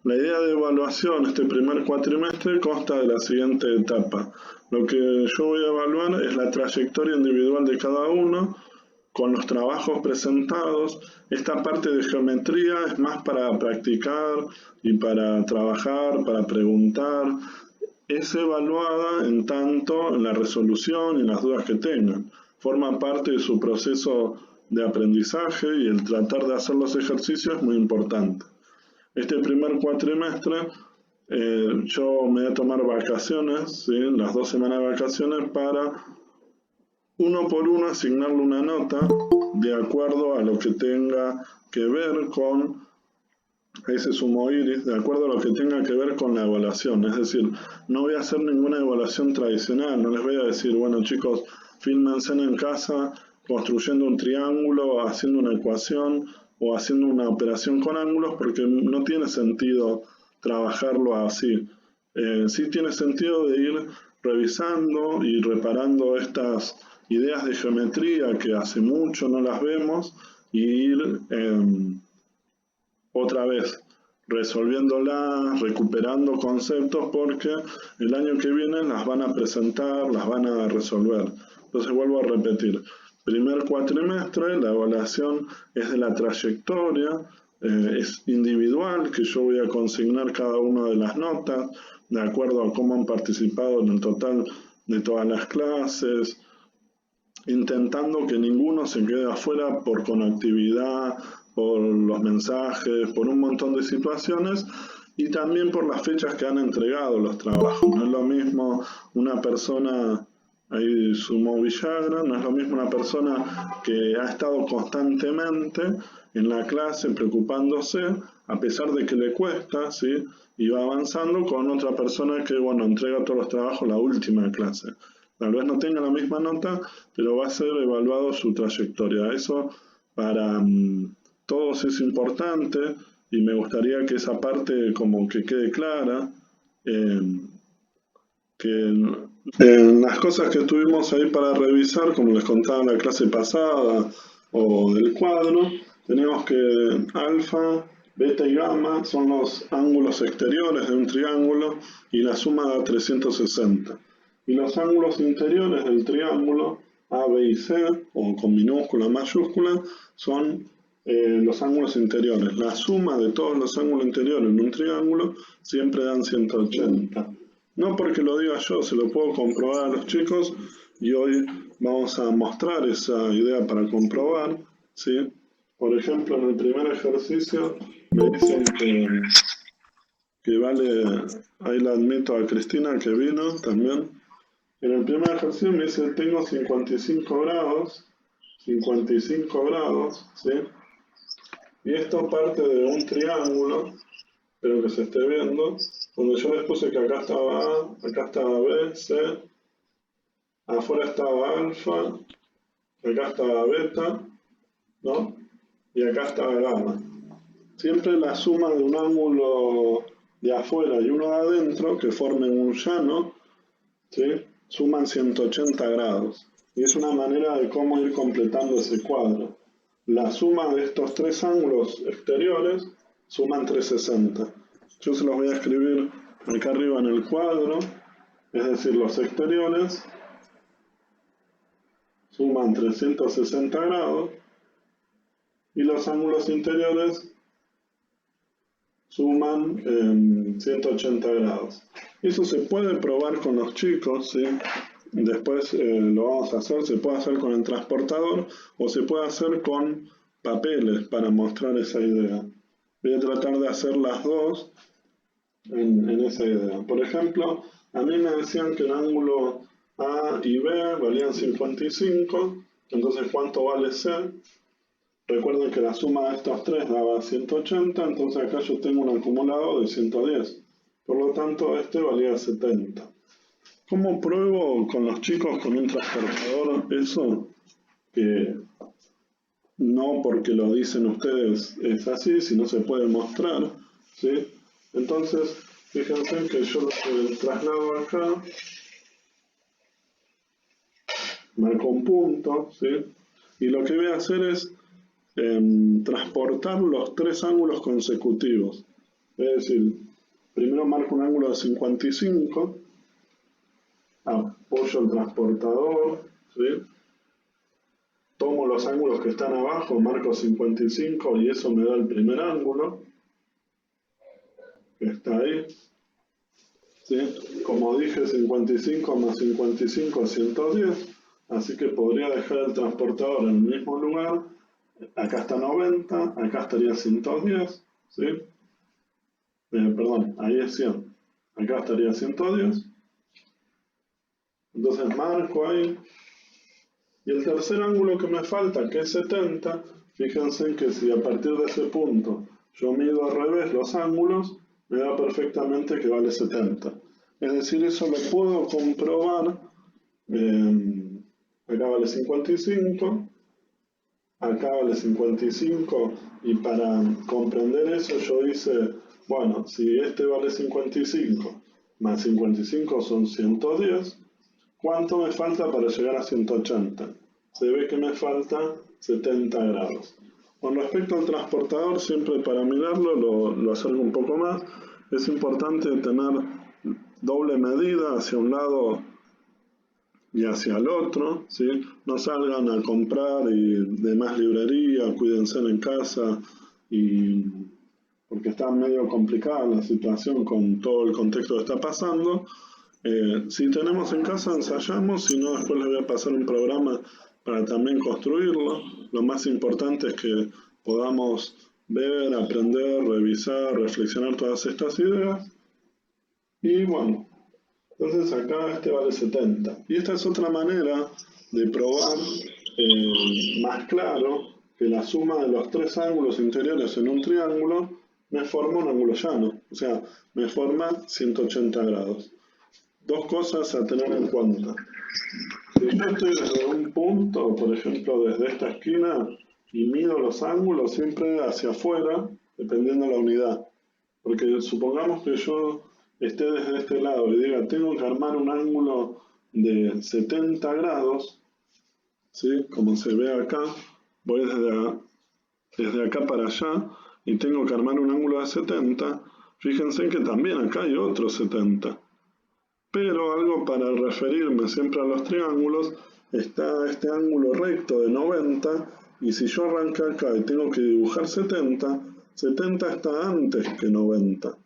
La idea de evaluación este primer cuatrimestre consta de la siguiente etapa. Lo que yo voy a evaluar es la trayectoria individual de cada uno con los trabajos presentados. Esta parte de geometría es más para practicar y para trabajar, para preguntar. Es evaluada en tanto en la resolución y las dudas que tengan. Forma parte de su proceso de aprendizaje y el tratar de hacer los ejercicios es muy importante. Este primer cuatrimestre yo me voy a tomar vacaciones, ¿sí? Las 2 semanas de vacaciones para uno por uno asignarle una nota de acuerdo a lo que tenga que ver con ese sumo iris, de acuerdo a lo que tenga que ver con la evaluación. Es decir, no voy a hacer ninguna evaluación tradicional, no les voy a decir, bueno chicos, fílmense en casa construyendo un triángulo, haciendo una ecuación o haciendo una operación con ángulos, porque no tiene sentido trabajarlo así. Sí tiene sentido de ir revisando y reparando estas ideas de geometría que hace mucho no las vemos y ir otra vez resolviéndolas, recuperando conceptos, porque el año que viene las van a presentar, las van a resolver. Entonces vuelvo a repetir, primer cuatrimestre, la evaluación es de la trayectoria, es individual, que yo voy a consignar cada una de las notas, de acuerdo a cómo han participado en el total de todas las clases, intentando que ninguno se quede afuera por conectividad, por los mensajes, por un montón de situaciones y también por las fechas que han entregado los trabajos. No es lo mismo una persona, ahí sumó Villagra, no es lo mismo una persona que ha estado constantemente en la clase preocupándose, a pesar de que le cuesta, ¿sí? Y va avanzando, con otra persona que, bueno, entrega todos los trabajos la última clase. Tal vez no tenga la misma nota, pero va a ser evaluado su trayectoria. Eso para todos es importante y me gustaría que esa parte como que quede clara, que en las cosas que tuvimos ahí para revisar, como les contaba en la clase pasada o del cuadro, tenemos que alfa, beta y gamma son los ángulos exteriores de un triángulo y la suma da 360. Y los ángulos interiores del triángulo A, B y C, o con minúscula, mayúscula, son los ángulos interiores. La suma de todos los ángulos interiores en un triángulo siempre dan 180. No porque lo diga yo, se lo puedo comprobar a los chicos y hoy vamos a mostrar esa idea para comprobar, ¿sí? Por ejemplo, en el primer ejercicio me dicen que vale, ahí la admito a Cristina que vino también. En el primer ejercicio me dice tengo 55 grados, ¿sí? Y esto parte de un triángulo, espero que se esté viendo, donde yo les puse que acá estaba A, acá estaba B, C, afuera estaba alfa, acá estaba beta, ¿no? Y acá estaba gamma. Siempre la suma de un ángulo de afuera y uno de adentro, que formen un llano, ¿sí? Suman 180 grados. Y es una manera de cómo ir completando ese cuadro. La suma de estos tres ángulos exteriores suman 360. Yo se los voy a escribir acá arriba en el cuadro, es decir, los exteriores suman 360 grados y los ángulos interiores suman 180 grados. Eso se puede probar con los chicos, ¿sí? Después lo vamos a hacer, se puede hacer con el transportador o se puede hacer con papeles para mostrar esa idea. Voy a tratar de hacer las dos en esa idea. Por ejemplo, a mí me decían que el ángulo A y B valían 55, entonces ¿cuánto vale C? Recuerden que la suma de estos tres daba 180, entonces acá yo tengo un acumulado de 110. Por lo tanto, este valía 70. ¿Cómo pruebo con los chicos con un transportador eso? Que no porque lo dicen ustedes es así, sino se puede mostrar, ¿sí? Entonces, fíjense que yo lo traslado acá, marco un punto, ¿sí? Y lo que voy a hacer es transportar los tres ángulos consecutivos. Es decir, primero marco un ángulo de 55, apoyo el transportador, ¿sí? Tomo los ángulos que están abajo, marco 55 y eso me da el primer ángulo, que está ahí. ¿Sí? Como dije, 55 más 55 es 110, así que podría dejar el transportador en el mismo lugar. Acá está 90, acá estaría 110, ¿sí? Perdón, ahí es 100. Acá estaría 110. Entonces marco ahí. Y el tercer ángulo que me falta, que es 70, fíjense que si a partir de ese punto yo mido al revés los ángulos, me da perfectamente que vale 70. Es decir, eso lo puedo comprobar. Acá vale 55, acá vale 55, y para comprender eso yo hice, bueno, si este vale 55, más 55 son 110, ¿cuánto me falta para llegar a 180? Se ve que me falta 70 grados. Con respecto al transportador, siempre para mirarlo lo acerco un poco más. Es importante tener doble medida hacia un lado y hacia el otro, ¿sí? No salgan a comprar y de más librería, cuídense en casa, y porque está medio complicada la situación con todo el contexto que está pasando. Si tenemos en casa, ensayamos, si no, después les voy a pasar un programa para también construirlo. Lo más importante es que podamos ver, aprender, revisar, reflexionar todas estas ideas. Y bueno, entonces acá este vale 70. Y esta es otra manera de probar más claro que la suma de los tres ángulos interiores en un triángulo me forma un ángulo llano. O sea, me forma 180 grados. Dos cosas a tener en cuenta. Si yo estoy desde un punto, por ejemplo desde esta esquina, y mido los ángulos siempre hacia afuera, dependiendo de la unidad. Porque supongamos que yo esté desde este lado y diga, tengo que armar un ángulo de 70 grados, ¿sí? Como se ve acá, voy desde acá para allá y tengo que armar un ángulo de 70, fíjense que también acá hay otro 70. Pero algo para referirme siempre a los triángulos, está este ángulo recto de 90, y si yo arranco acá y tengo que dibujar 70, 70 está antes que 90.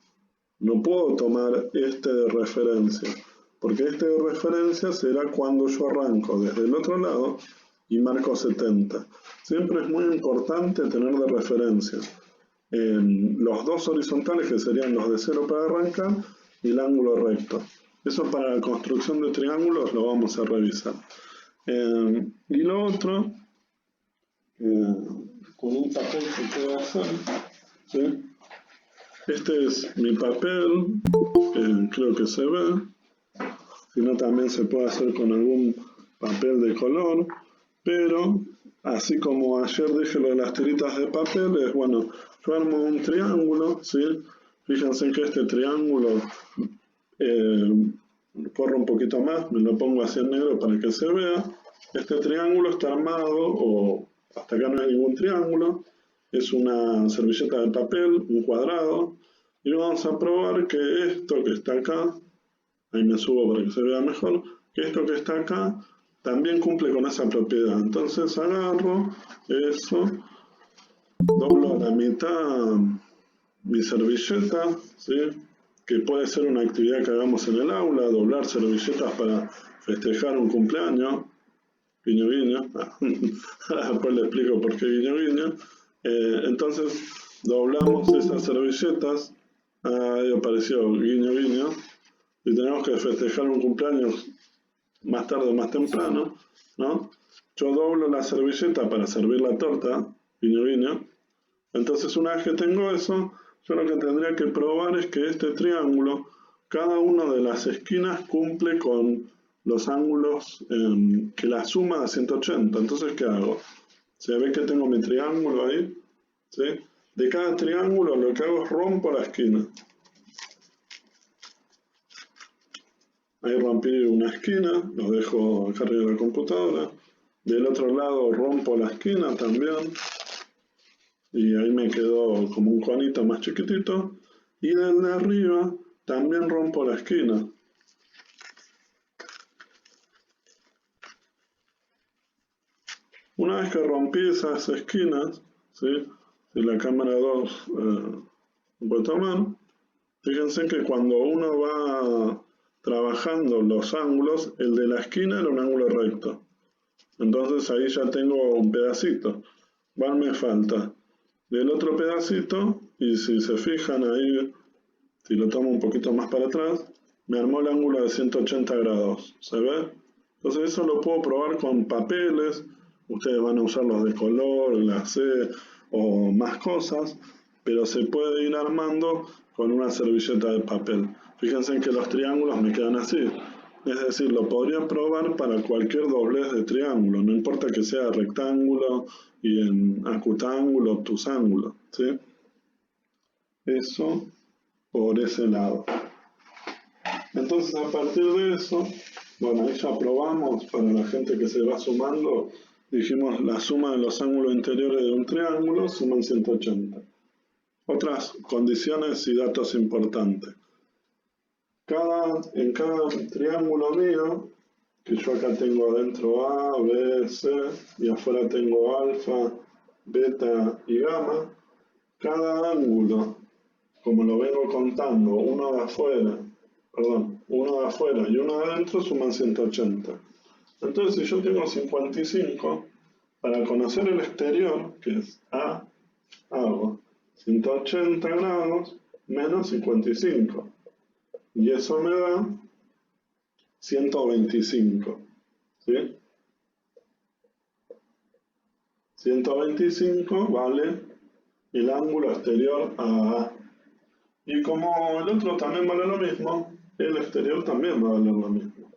No puedo tomar este de referencia, porque este de referencia será cuando yo arranco desde el otro lado y marco 70. Siempre es muy importante tener de referencia los dos horizontales, que serían los de 0 para arrancar, y el ángulo recto. Eso para la construcción de triángulos lo vamos a revisar. Y lo otro, con un papel que puedo hacer, ¿sí? Este es mi papel, creo que se ve, si no también se puede hacer con algún papel de color, pero así como ayer dije lo de las tiritas de papel, es bueno, yo armo un triángulo, ¿sí? Fíjense que este triángulo corro un poquito más, me lo pongo así en negro para que se vea. Este triángulo está armado, o hasta acá no hay ningún triángulo, es una servilleta de papel, un cuadrado, y vamos a probar que esto que está acá, ahí me subo para que se vea mejor, que esto que está acá también cumple con esa propiedad. Entonces agarro eso, doblo a la mitad mi servilleta, ¿sí? Que puede ser una actividad que hagamos en el aula, doblar servilletas para festejar un cumpleaños, guiño guiño. Después le explico por qué guiño guiño. Entonces doblamos esas servilletas, ahí apareció guiño guiño, y tenemos que festejar un cumpleaños más tarde o más temprano, ¿no? Yo doblo la servilleta para servir la torta, guiño guiño. Entonces una vez que tengo eso, yo lo que tendría que probar es que este triángulo, cada una de las esquinas cumple con los ángulos que la suma da 180. Entonces, ¿qué hago? ¿Se ve que tengo mi triángulo ahí? ¿Sí? De cada triángulo lo que hago es rompo la esquina. Ahí rompí una esquina, lo dejo acá arriba de la computadora. Del otro lado rompo la esquina también. Y ahí me quedó como un conito más chiquitito. Y del de arriba también rompo la esquina. Una vez que rompí esas esquinas, ¿sí? Si la cámara 2 puede tomar, fíjense que cuando uno va trabajando los ángulos, el de la esquina era un ángulo recto. Entonces ahí ya tengo un pedacito. ¿Cuál me falta? Del otro pedacito, y si se fijan ahí, si lo tomo un poquito más para atrás, me armó el ángulo de 180 grados. ¿Se ve? Entonces eso lo puedo probar con papeles. Ustedes van a usar los de color, glacé o más cosas, pero se puede ir armando con una servilleta de papel. Fíjense que los triángulos me quedan así. Es decir, lo podría probar para cualquier doblez de triángulo, no importa que sea rectángulo y en acutángulo, obtusángulo, ¿sí? Eso por ese lado. Entonces, a partir de eso, bueno, ahí ya probamos, para la gente que se va sumando, dijimos la suma de los ángulos interiores de un triángulo suman 180. Otras condiciones y datos importantes. En cada triángulo mío, que yo acá tengo adentro A, B, C, y afuera tengo alfa, beta y gamma, cada ángulo, como lo vengo contando, uno de afuera y uno de adentro suman 180. Entonces, si yo tengo 55, para conocer el exterior, que es A, hago 180 grados menos 55. Y eso me da 125. ¿Sí? 125 vale el ángulo exterior a A. Y como el otro también vale lo mismo, el exterior también va a valer lo mismo.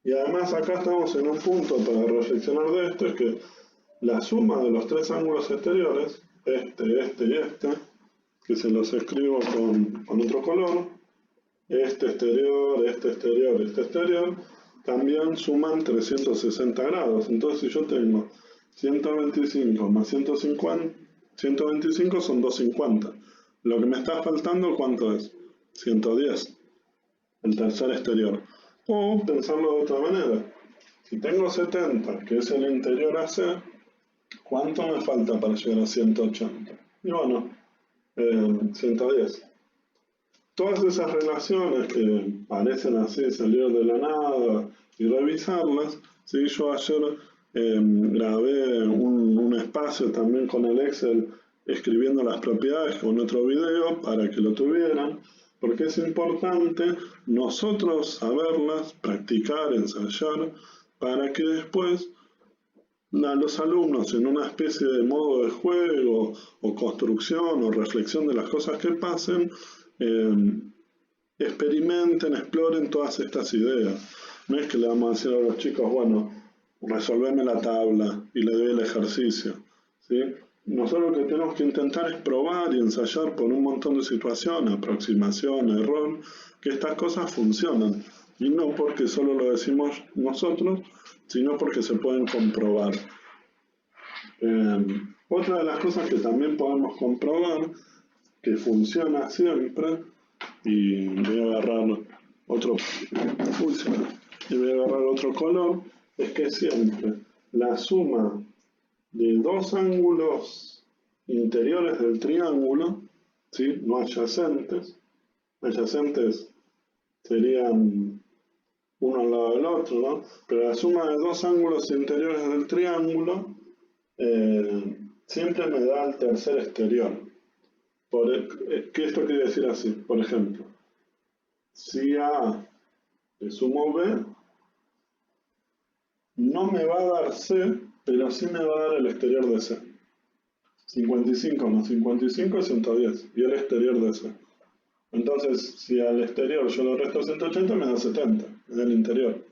Y además acá estamos en un punto para reflexionar de esto, es que la suma de los tres ángulos exteriores, este y este, que se los escribo con otro color, este exterior, también suman 360 grados. Entonces si yo tengo 125 más 150, 125 son 250. Lo que me está faltando, ¿cuánto es? 110, el tercer exterior. O pensarlo de otra manera. Si tengo 70, que es el interior AC, ¿cuánto me falta para llegar a 180? Y bueno, 110. Todas esas relaciones que parecen así salir de la nada y revisarlas, ¿sí? Yo ayer grabé un espacio también con el Excel escribiendo las propiedades con otro video para que lo tuvieran, porque es importante nosotros saberlas, practicar, ensayar, para que después a los alumnos en una especie de modo de juego o construcción o reflexión de las cosas que pasen, experimenten, exploren todas estas ideas. No es que le vamos a decir a los chicos, bueno, resolveme la tabla y le doy el ejercicio, ¿sí? Nosotros lo que tenemos que intentar es probar y ensayar por un montón de situaciones, aproximación, error, que estas cosas funcionan. Y no porque solo lo decimos nosotros, sino porque se pueden comprobar. Otra de las cosas que también podemos comprobar, que funciona siempre, y voy a agarrar otro color, es que siempre la suma de dos ángulos interiores del triángulo, ¿sí? No adyacentes serían uno al lado del otro, ¿no? Pero la suma de dos ángulos interiores del triángulo siempre me da el tercer exterior. ¿Qué esto quiere decir así? Por ejemplo, si A le sumo B, no me va a dar C, pero sí me va a dar el exterior de C. 55 más 55 es 110, y el exterior de C. Entonces, si al exterior yo le resto 180, me da 70, es el interior.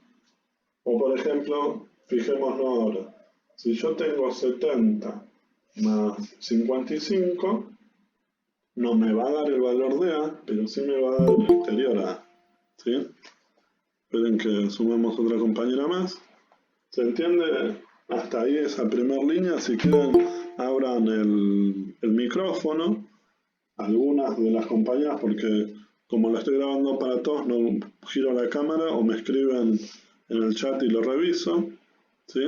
O por ejemplo, fijémonos ahora, si yo tengo 70 más 55, no me va a dar el valor de A, pero sí me va a dar el exterior a A. ¿Sí? Esperen que sumemos otra compañera más. ¿Se entiende hasta ahí esa primera línea? Si quieren, abran el micrófono algunas de las compañías, porque como lo estoy grabando para todos, no giro la cámara o me escriben en el chat y lo reviso, ¿sí?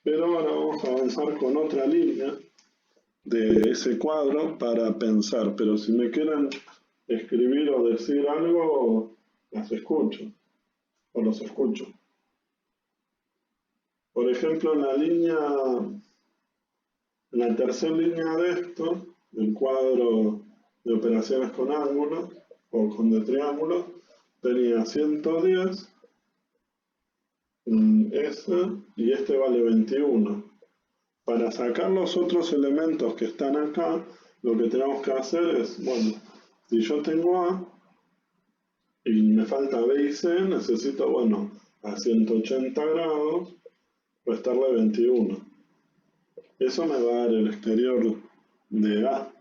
Pero ahora vamos a avanzar con otra línea de ese cuadro para pensar, pero si me quieren escribir o decir algo, las escucho o los escucho. Por ejemplo, en la tercera línea de esto, del cuadro de operaciones con ángulos o con de triángulos, tenía 110, ese, y este vale 21. Para sacar los otros elementos que están acá, lo que tenemos que hacer es, bueno, si yo tengo A y me falta B y C, necesito, bueno, a 180 grados restarle 21. Eso me va a dar el exterior de A.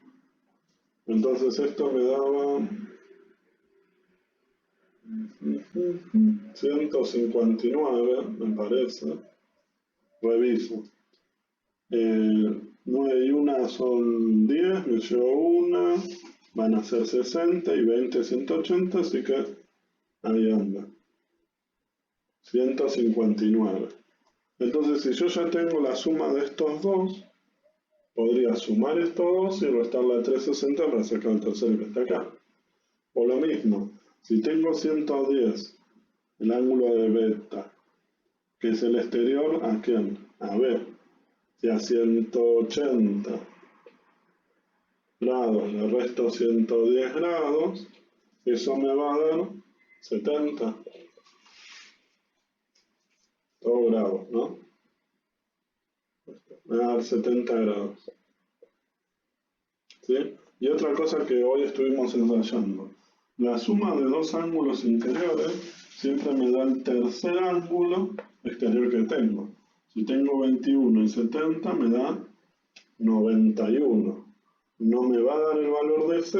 Entonces esto me daba 159, me parece. Reviso. 9 y 1 son 10, me llevo una, van a ser 60 y 20, 180, así que ahí anda. 159. Entonces, si yo ya tengo la suma de estos dos, podría sumar estos dos y restarle a 360 para sacar el tercero que está acá. O lo mismo, si tengo 110, el ángulo de beta, que es el exterior, ¿a quién? A B. Si a 180 grados le resto 110 grados, eso me va a dar 70. Todo grados, ¿no? Me va a dar 70 grados. ¿Sí? Y otra cosa que hoy estuvimos ensayando. La suma de dos ángulos interiores siempre me da el tercer ángulo exterior que tengo. Si tengo 21 y 70 me da 91. No me va a dar el valor de C,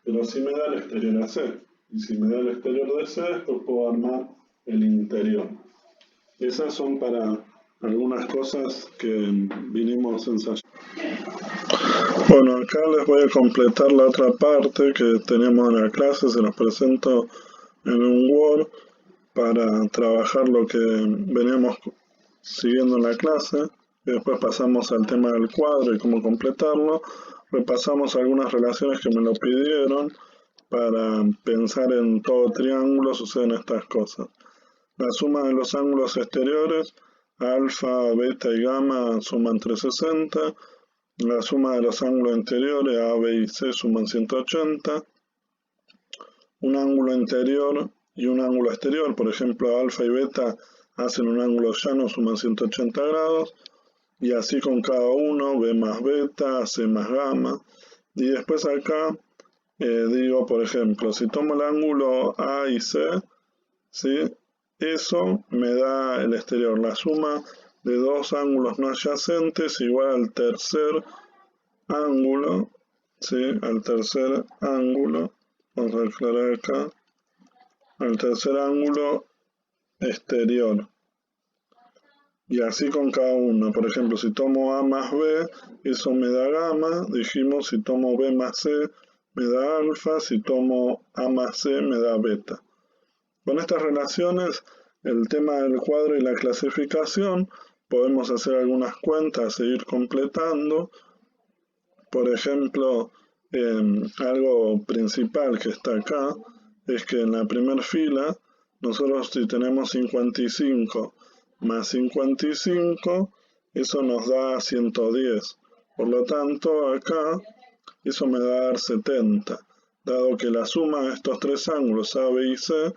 pero sí me da el exterior a C. Y si me da el exterior de C, después puedo armar el interior. Esas son para algunas cosas que vinimos ensayando. Bueno, acá les voy a completar la otra parte que teníamos en la clase, se los presento en un Word para trabajar lo que veníamos siguiendo en la clase, y después pasamos al tema del cuadro y cómo completarlo, repasamos algunas relaciones que me lo pidieron, para pensar en todo triángulo suceden estas cosas. La suma de los ángulos exteriores, alfa, beta y gamma suman 360, la suma de los ángulos interiores, A, B y C, suman 180. Un ángulo interior y un ángulo exterior, por ejemplo, alfa y beta hacen un ángulo llano, suman 180 grados. Y así con cada uno, B más beta, C más gamma. Y después acá digo, por ejemplo, si tomo el ángulo A y C, ¿sí? Eso me da el exterior. La suma de dos ángulos no adyacentes igual al tercer ángulo, ¿sí? Al tercer ángulo, vamos a aclarar acá, al tercer ángulo exterior. Y así con cada uno. Por ejemplo, si tomo A más B, eso me da gamma. Dijimos, si tomo B más C, me da alfa. Si tomo A más C, me da beta. Con estas relaciones, el tema del cuadro y la clasificación, podemos hacer algunas cuentas e ir completando. Por ejemplo, algo principal que está acá es que en la primera fila, nosotros si tenemos 55 más 55, eso nos da 110. Por lo tanto, acá, eso me va a dar 70, dado que la suma de estos tres ángulos A, B y C,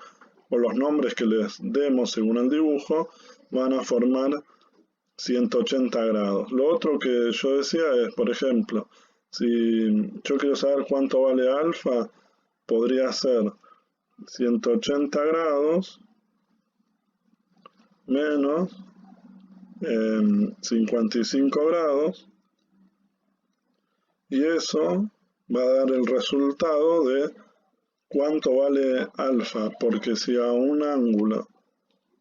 o los nombres que les demos según el dibujo, van a formar 180 grados. Lo otro que yo decía es, por ejemplo, si yo quiero saber cuánto vale alfa, podría ser 180 grados menos 55 grados, y eso va a dar el resultado de cuánto vale alfa, porque si a un ángulo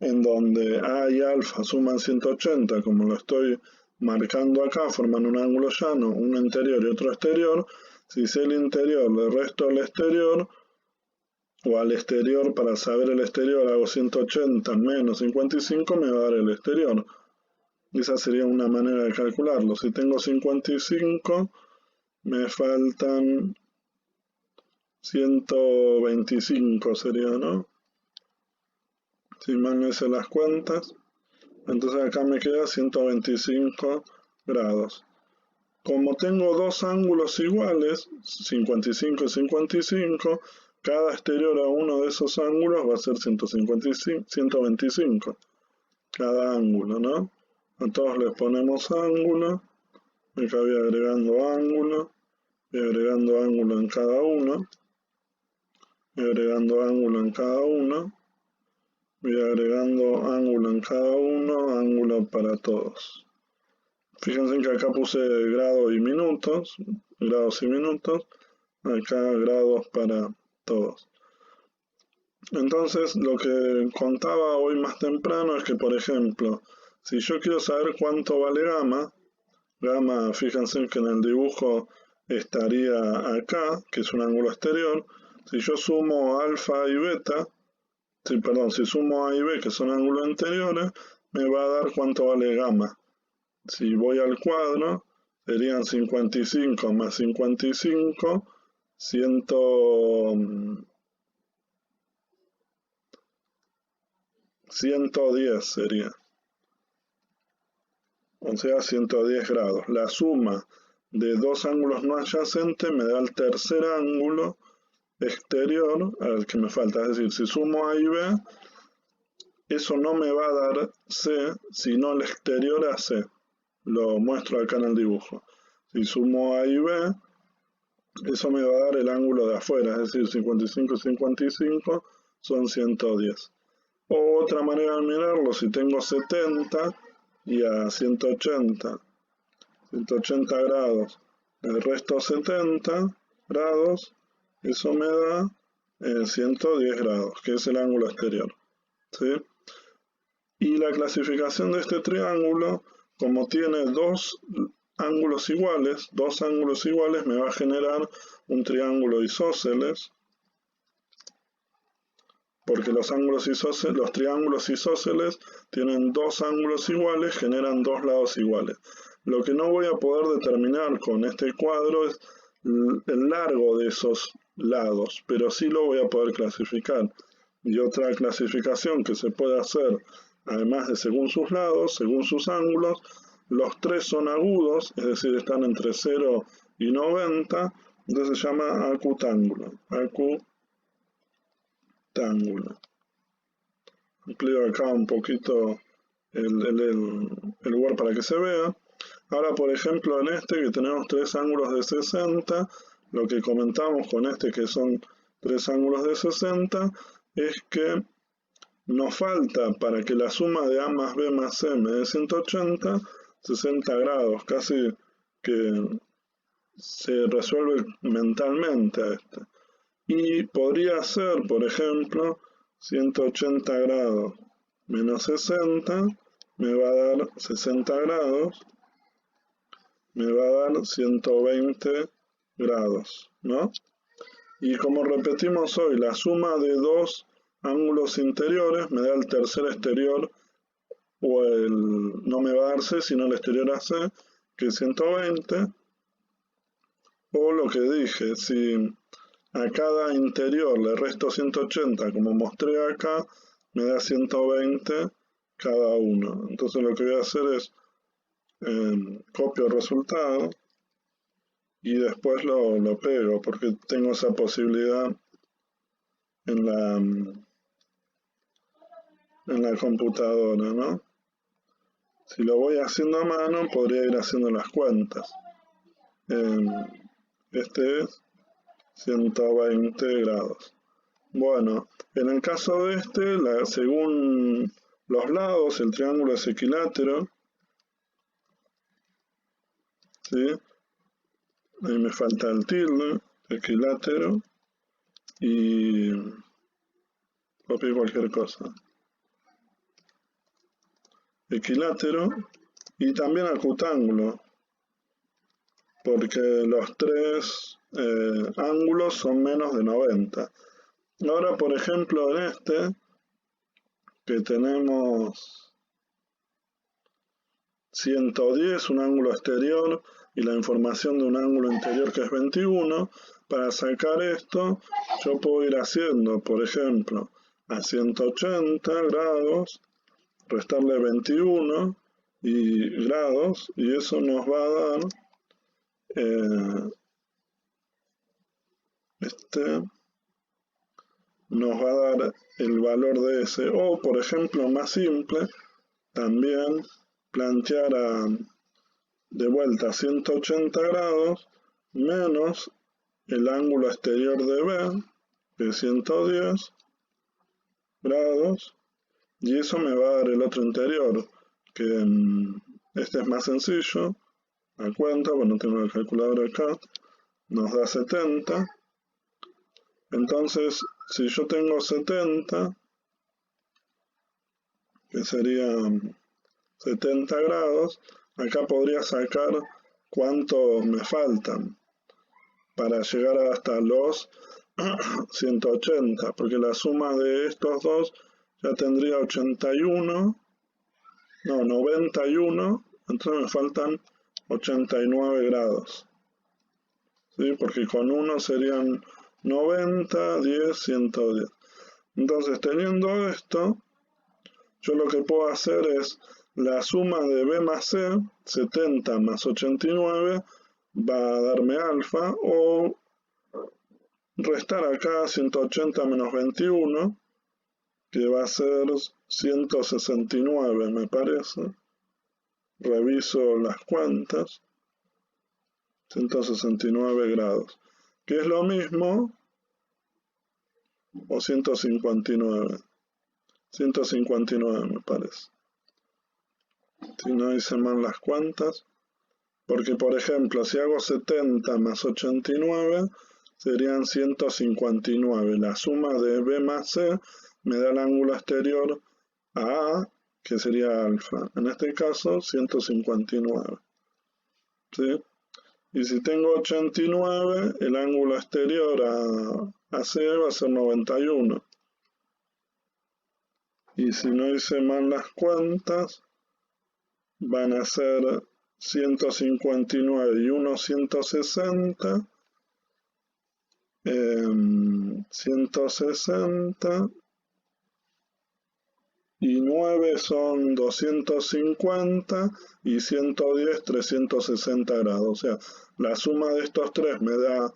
en donde A y alfa suman 180, como lo estoy marcando acá, forman un ángulo llano, uno interior y otro exterior, Si sé el interior, le resto el exterior, o al exterior, para saber el exterior hago 180 menos 55, me va a dar el exterior. Esa sería una manera de calcularlo. Si tengo 55, me faltan 125 sería, ¿no? Si mal no hice las cuentas. Entonces acá me queda 125 grados. Como tengo dos ángulos iguales, 55 y 55, cada exterior a uno de esos ángulos va a ser 125, cada ángulo, ¿no? A todos les ponemos ángulo, acá voy agregando ángulo, voy agregando ángulo en cada uno, voy agregando ángulo en cada uno, voy agregando ángulo en cada uno, ángulo para todos. Fíjense que acá puse grados y minutos, acá grados para todos. Entonces, lo que contaba hoy más temprano es que, por ejemplo, si yo quiero saber cuánto vale gamma, fíjense que en el dibujo estaría acá, que es un ángulo exterior. Si yo sumo alfa y beta, si sumo A y B, que son ángulos anteriores, me va a dar cuánto vale gamma. Si voy al cuadro, serían 55 más 55, 110 sería. O sea, 110 grados. La suma de dos ángulos no adyacentes me da el tercer ángulo exterior al que me falta. Es decir, si sumo A y B, eso no me va a dar C, sino el exterior a C. Lo muestro acá en el dibujo. Si sumo A y B, eso me va a dar el ángulo de afuera, es decir, 55 y 55 son 110. O otra manera de mirarlo, si tengo 70 y a 180 grados, el resto 70 grados, eso me da 110 grados, que es el ángulo exterior, ¿sí? Y la clasificación de este triángulo, como tiene dos ángulos iguales, me va a generar un triángulo isósceles, porque los triángulos isósceles tienen dos ángulos iguales, generan dos lados iguales. Lo que no voy a poder determinar con este cuadro es el largo de esos lados, pero sí lo voy a poder clasificar. Y otra clasificación que se puede hacer, además de según sus lados, según sus ángulos, los tres son agudos, es decir, están entre 0 y 90, entonces se llama acutángulo. Amplío acá un poquito el lugar para que se vea. Ahora, por ejemplo, en este que tenemos tres ángulos de 60, lo que comentamos con este que son tres ángulos de 60, es que nos falta para que la suma de A más B más C me dé 180, 60 grados, casi que se resuelve mentalmente a este. Y podría ser, por ejemplo, 180 grados menos 60 me va a dar 60 grados, me va a dar 120 grados, ¿no? Y como repetimos hoy, la suma de dos ángulos interiores me da el tercer exterior, no me va a dar C, sino el exterior a C, que es 120, o lo que dije, si a cada interior le resto 180, como mostré acá, me da 120 cada uno. Entonces lo que voy a hacer es copio el resultado y después lo pego, porque tengo esa posibilidad en la computadora, ¿no? Si lo voy haciendo a mano, podría ir haciendo las cuentas. Este es 120 grados. Bueno, en el caso de este, según los lados, el triángulo es equilátero. ¿Sí? Ahí me falta el tilde, equilátero. Y copié cualquier cosa. Equilátero y también acutángulo, porque los tres ángulos son menos de 90. Ahora, por ejemplo, en este, que tenemos 110, un ángulo exterior, y la información de un ángulo interior que es 21, para sacar esto, yo puedo ir haciendo, por ejemplo, a 180 grados, restarle 21 y grados, y eso nos va a dar nos va a dar el valor de ese. O, por ejemplo, más simple, también plantear de vuelta a 180 grados menos el ángulo exterior de B, que es 110 grados, y eso me va a dar el otro interior, que este es más sencillo, a cuenta, bueno, tengo el calculador acá, nos da 70. Entonces, si yo tengo 70, que serían 70 grados, acá podría sacar cuánto me faltan para llegar hasta los 180, porque la suma de estos dos ya tendría 91, no, 91, entonces me faltan 89 grados, ¿sí? Porque con 1 serían 90, 10, 110. Entonces, teniendo esto, yo lo que puedo hacer es la suma de B más C, 70 más 89, va a darme alfa, o restar acá 180 menos 21, que va a ser 169, me parece. Reviso las cuentas. 169 grados. Que es lo mismo, o 159. 159 me parece. Si no hice mal las cuentas. Porque, por ejemplo, si hago 70 más 89, serían 159. La suma de B más C me da el ángulo exterior a A, que sería alfa. En este caso, 159. ¿Sí? Y si tengo 89, el ángulo exterior a C va a ser 91. Y si no hice mal las cuentas, van a ser 159 y 1 160. 160 y 9 son 250 y 110 360 grados. O sea, la suma de estos tres me da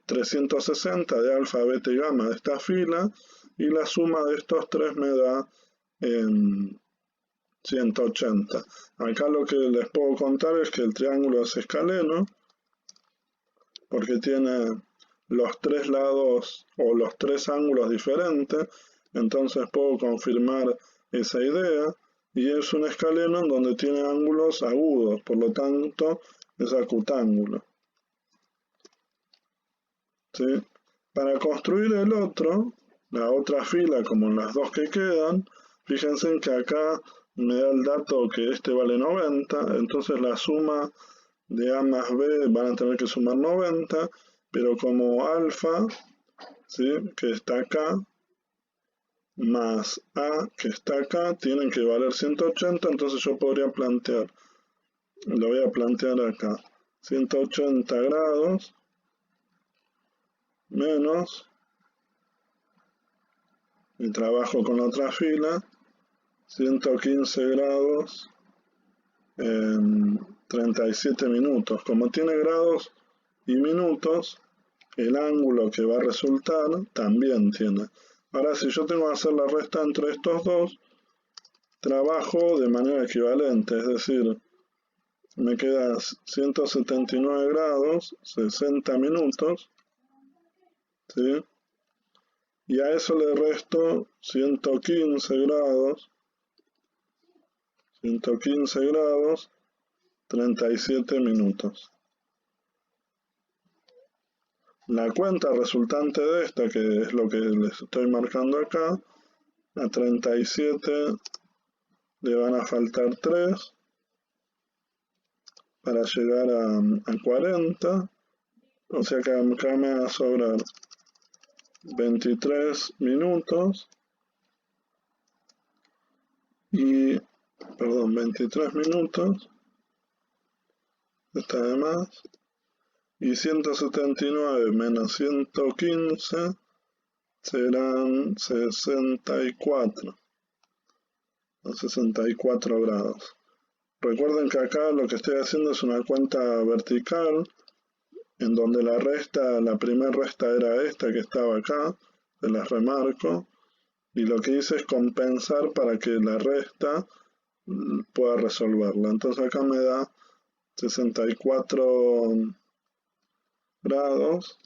360 de alfa, beta y gamma de esta fila, y la suma de estos tres me da 180. Acá lo que les puedo contar es que el triángulo es escaleno, porque tiene los tres lados o los tres ángulos diferentes, entonces puedo confirmar esa idea, y es un escaleno en donde tiene ángulos agudos, por lo tanto es acutángulo. ¿Sí? Para construir el otro, la otra fila como en las dos que quedan, fíjense que acá me da el dato que este vale 90, entonces la suma de A más B van a tener que sumar 90, pero como alfa, ¿sí?, que está acá, más A, que está acá, tienen que valer 180, entonces yo podría plantear, lo voy a plantear acá, 180 grados menos, y trabajo con la otra fila, 115 grados en 37 minutos. Como tiene grados y minutos, el ángulo que va a resultar también tiene. Ahora, si yo tengo que hacer la resta entre estos dos, trabajo de manera equivalente, es decir, me queda 179 grados, 60 minutos, ¿sí? Y a eso le resto 115 grados, 37 minutos. La cuenta resultante de esta, que es lo que les estoy marcando acá, a 37 le van a faltar 3 para llegar a 40, O sea que acá me va a sobrar 23 minutos y, perdón, 23 minutos, está de más, y 179 menos 115 serán 64, a 64 grados. Recuerden que acá lo que estoy haciendo es una cuenta vertical, en donde la primera resta era esta que estaba acá, se las remarco, y lo que hice es compensar para que la resta pueda resolverla. Entonces acá me da 64 grados,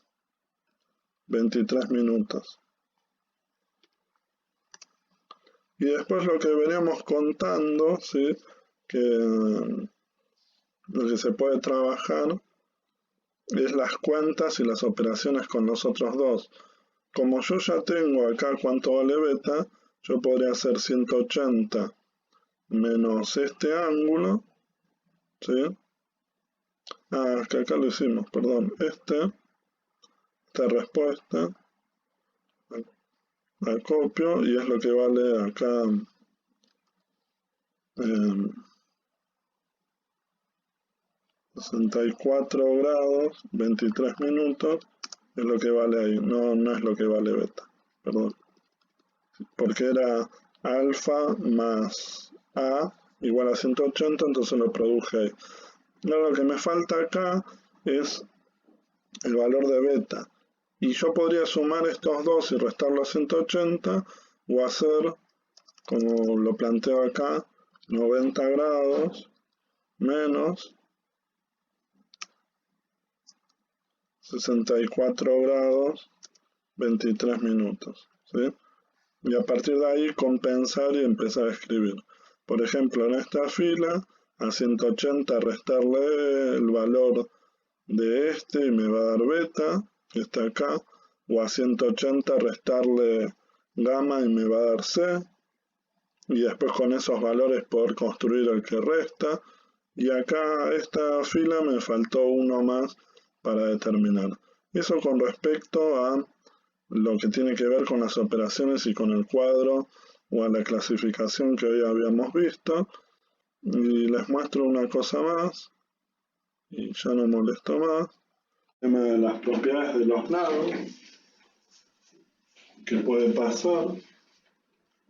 23 minutos. Y después lo que veníamos contando, ¿sí? Que lo que se puede trabajar es las cuentas y las operaciones con los otros dos. Como yo ya tengo acá cuánto vale beta, yo podría hacer 180 menos este ángulo, ¿sí? Que acá lo hicimos, perdón. Esta respuesta, la copio y es lo que vale acá 64 grados, 23 minutos, es lo que vale ahí, no es lo que vale beta, perdón. Porque era alfa más A igual a 180, entonces lo produje ahí. Ahora lo que me falta acá es el valor de beta. Y yo podría sumar estos dos y restarlo a 180 o hacer, como lo planteo acá, 90 grados menos 64 grados, 23 minutos. ¿Sí? Y a partir de ahí compensar y empezar a escribir. Por ejemplo, en esta fila, a 180 restarle el valor de este y me va a dar beta, que está acá, o a 180 restarle gamma y me va a dar C, y después con esos valores poder construir el que resta, y acá esta fila me faltó uno más para determinar. Eso con respecto a lo que tiene que ver con las operaciones y con el cuadro o a la clasificación que hoy habíamos visto. Y les muestro una cosa más, y ya no molesto más. El tema de las propiedades de los lados, que puede pasar.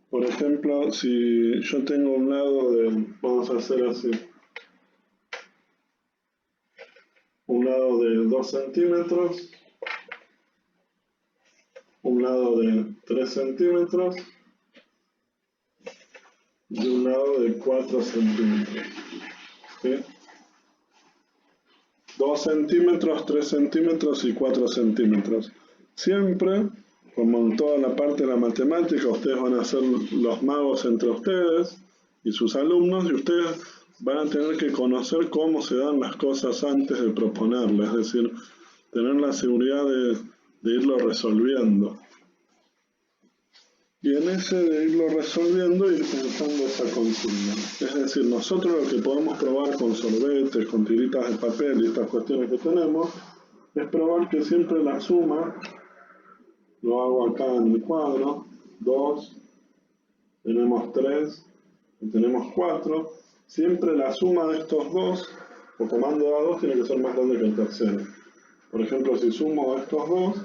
Por ejemplo, si yo tengo un lado de, vamos a hacer así, un lado de 2 centímetros, un lado de 3 centímetros y un lado de 4 centímetros. ¿Sí? 2 centímetros, 3 centímetros y 4 centímetros. Siempre, como en toda la parte de la matemática, ustedes van a ser los magos entre ustedes y sus alumnos, y ustedes van a tener que conocer cómo se dan las cosas antes de proponerlas, es decir, tener la seguridad de irlo resolviendo. Y en ese de irlo resolviendo, ir pensando esa consigna. Es decir, nosotros lo que podemos probar con sorbetes, con tiritas de papel y estas cuestiones que tenemos, es probar que siempre la suma, lo hago acá en el cuadro, 2, tenemos 3, y tenemos 4, siempre la suma de estos dos, o comando A2, tiene que ser más grande que el tercero. Por ejemplo, si sumo estos dos,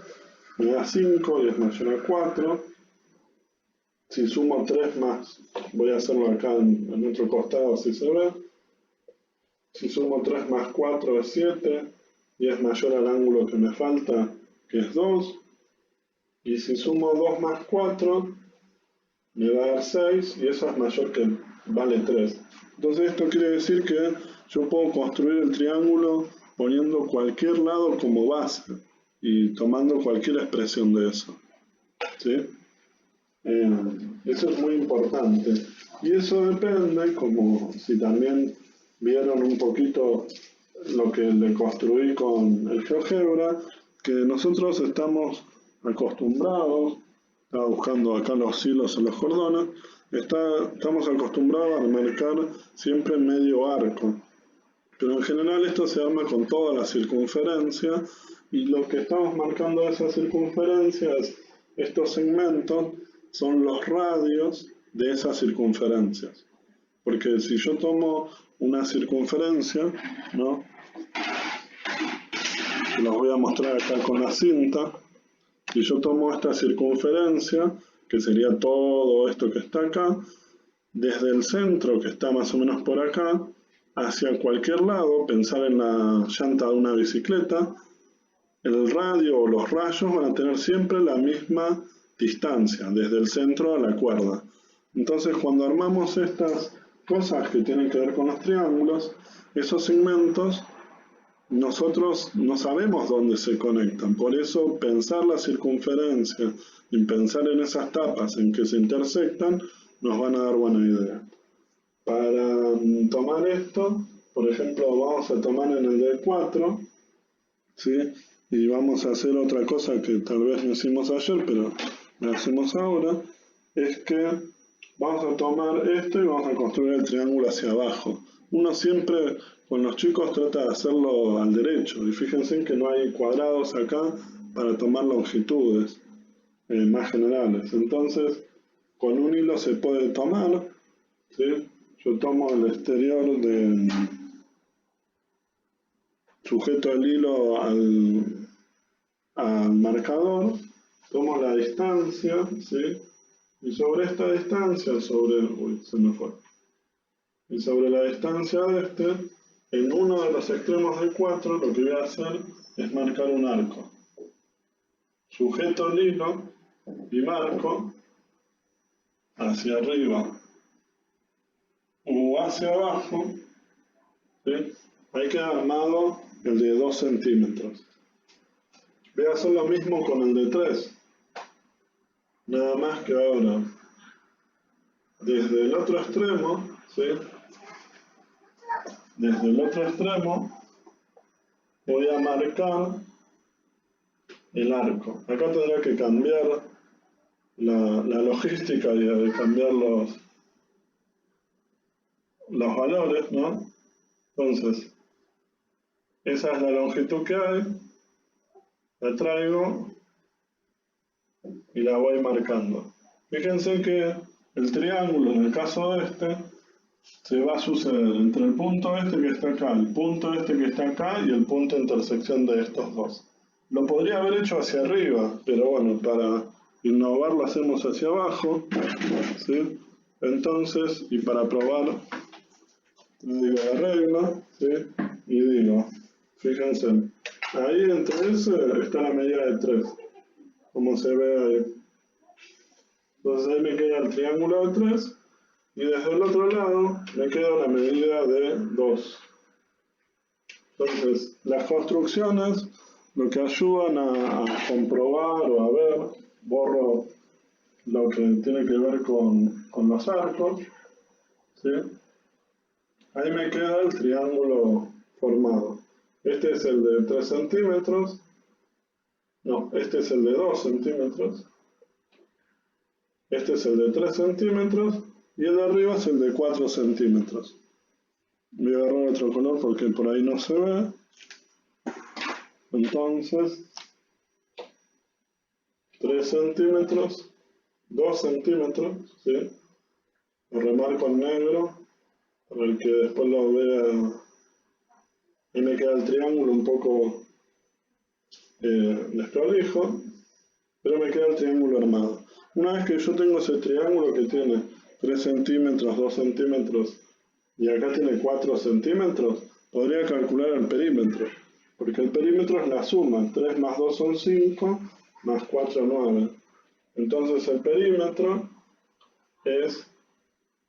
me da 5 y es mayor a 4. Si sumo 3 más, voy a hacerlo acá en otro costado si se ve. Si sumo 3 más 4 es 7 y es mayor al ángulo que me falta, que es 2. Y si sumo 2 más 4, me va a dar 6 y eso es mayor que vale 3. Entonces esto quiere decir que yo puedo construir el triángulo poniendo cualquier lado como base y tomando cualquier expresión de eso. ¿Sí? Eso es muy importante. Y eso depende, como si también vieron un poquito lo que le construí con el GeoGebra, que nosotros estamos acostumbrados, estaba buscando acá los hilos en los cordones, estamos acostumbrados a marcar siempre medio arco. Pero en general esto se arma con toda la circunferencia Y lo que estamos marcando de esa circunferencia es estos segmentos son los radios de esas circunferencias. Porque si yo tomo una circunferencia, ¿no? Los voy a mostrar acá con la cinta. Si yo tomo esta circunferencia, que sería todo esto que está acá, desde el centro, que está más o menos por acá, hacia cualquier lado, pensar en la llanta de una bicicleta, el radio o los rayos van a tener siempre la misma distancia, desde el centro a la cuerda. Entonces, cuando armamos estas cosas que tienen que ver con los triángulos, esos segmentos nosotros no sabemos dónde se conectan. Por eso pensar la circunferencia y pensar en esas tapas en que se intersectan nos van a dar buena idea. Para tomar esto, por ejemplo, vamos a tomar en el D4, ¿sí? Y vamos a hacer otra cosa que tal vez no hicimos ayer, pero la hacemos ahora, es que vamos a tomar esto y vamos a construir el triángulo hacia abajo. Uno siempre con los chicos trata de hacerlo al derecho, y fíjense que no hay cuadrados acá para tomar longitudes más generales. Entonces, con un hilo se puede tomar, ¿sí? Yo tomo el exterior sujeto el hilo al marcador, tomo la distancia, ¿sí? Y sobre esta distancia, y sobre la distancia de en uno de los extremos del 4, lo que voy a hacer es marcar un arco. Sujeto el hilo y marco hacia arriba o hacia abajo, ¿sí? Ahí queda armado el de 2 centímetros. Voy a hacer lo mismo con el de 3. Nada más que ahora, desde el otro extremo, ¿sí? Desde el otro extremo voy a marcar el arco. Acá tendrá que cambiar la logística de cambiar los valores, ¿no? Entonces, esa es la longitud que hay, la traigo y la voy marcando. Fíjense que el triángulo, en el caso de se va a suceder entre el punto este que está acá, el punto este que está acá y el punto de intersección de estos dos. Lo podría haber hecho hacia arriba, pero bueno, para innovar lo hacemos hacia abajo, ¿sí? Entonces, y para probar, digo la regla, ¿sí? Y digo, fíjense, ahí entre ese está la medida de 3, como se ve ahí. Entonces ahí me queda el triángulo de 3, y desde el otro lado me queda la medida de 2. Entonces, las construcciones lo que ayudan a comprobar o a ver, borro lo que tiene que ver con los arcos, ¿sí? Ahí me queda el triángulo formado. Este es el de 3 centímetros, no, este es el de 2 centímetros, este es el de 3 centímetros y el de arriba es el de 4 centímetros. Voy a agarrar otro color porque por ahí no se ve. Entonces, 3 centímetros, 2 centímetros, ¿sí? Lo remarco en negro para el que después lo vea. Ahí me queda el triángulo un poco desprolijo, pero me queda el triángulo armado. Una vez que yo tengo ese triángulo que tiene 3 centímetros, 2 centímetros y acá tiene 4 centímetros, podría calcular el perímetro, porque el perímetro es la suma, 3 más 2 son 5, más 4, 9. Entonces el perímetro es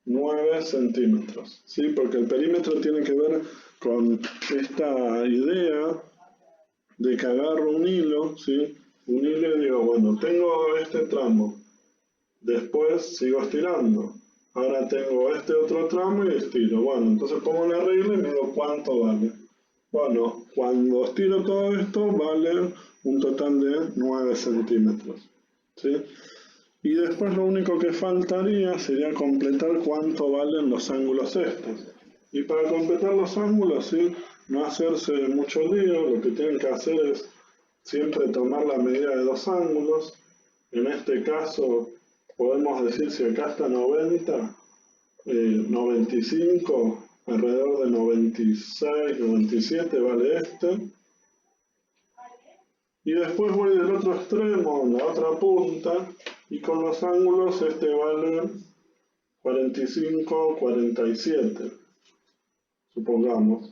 9 centímetros, ¿sí? Porque el perímetro tiene que ver con esta idea de que agarro un hilo, ¿sí? Un hilo y digo, bueno, tengo este tramo, después sigo estirando, ahora tengo este otro tramo y estiro. Bueno, entonces pongo una regla y me digo cuánto vale. Bueno, cuando estiro todo esto vale un total de 9 centímetros, ¿sí? Y después lo único que faltaría sería completar cuánto valen los ángulos estos. Y para completar los ángulos, ¿sí? No hacerse mucho lío, lo que tienen que hacer es siempre tomar la medida de dos ángulos. En este caso podemos decir, si acá está 90, 95, alrededor de 96, 97 vale este. Y después voy del otro extremo, en la otra punta, y con los ángulos este vale 45, 47, supongamos.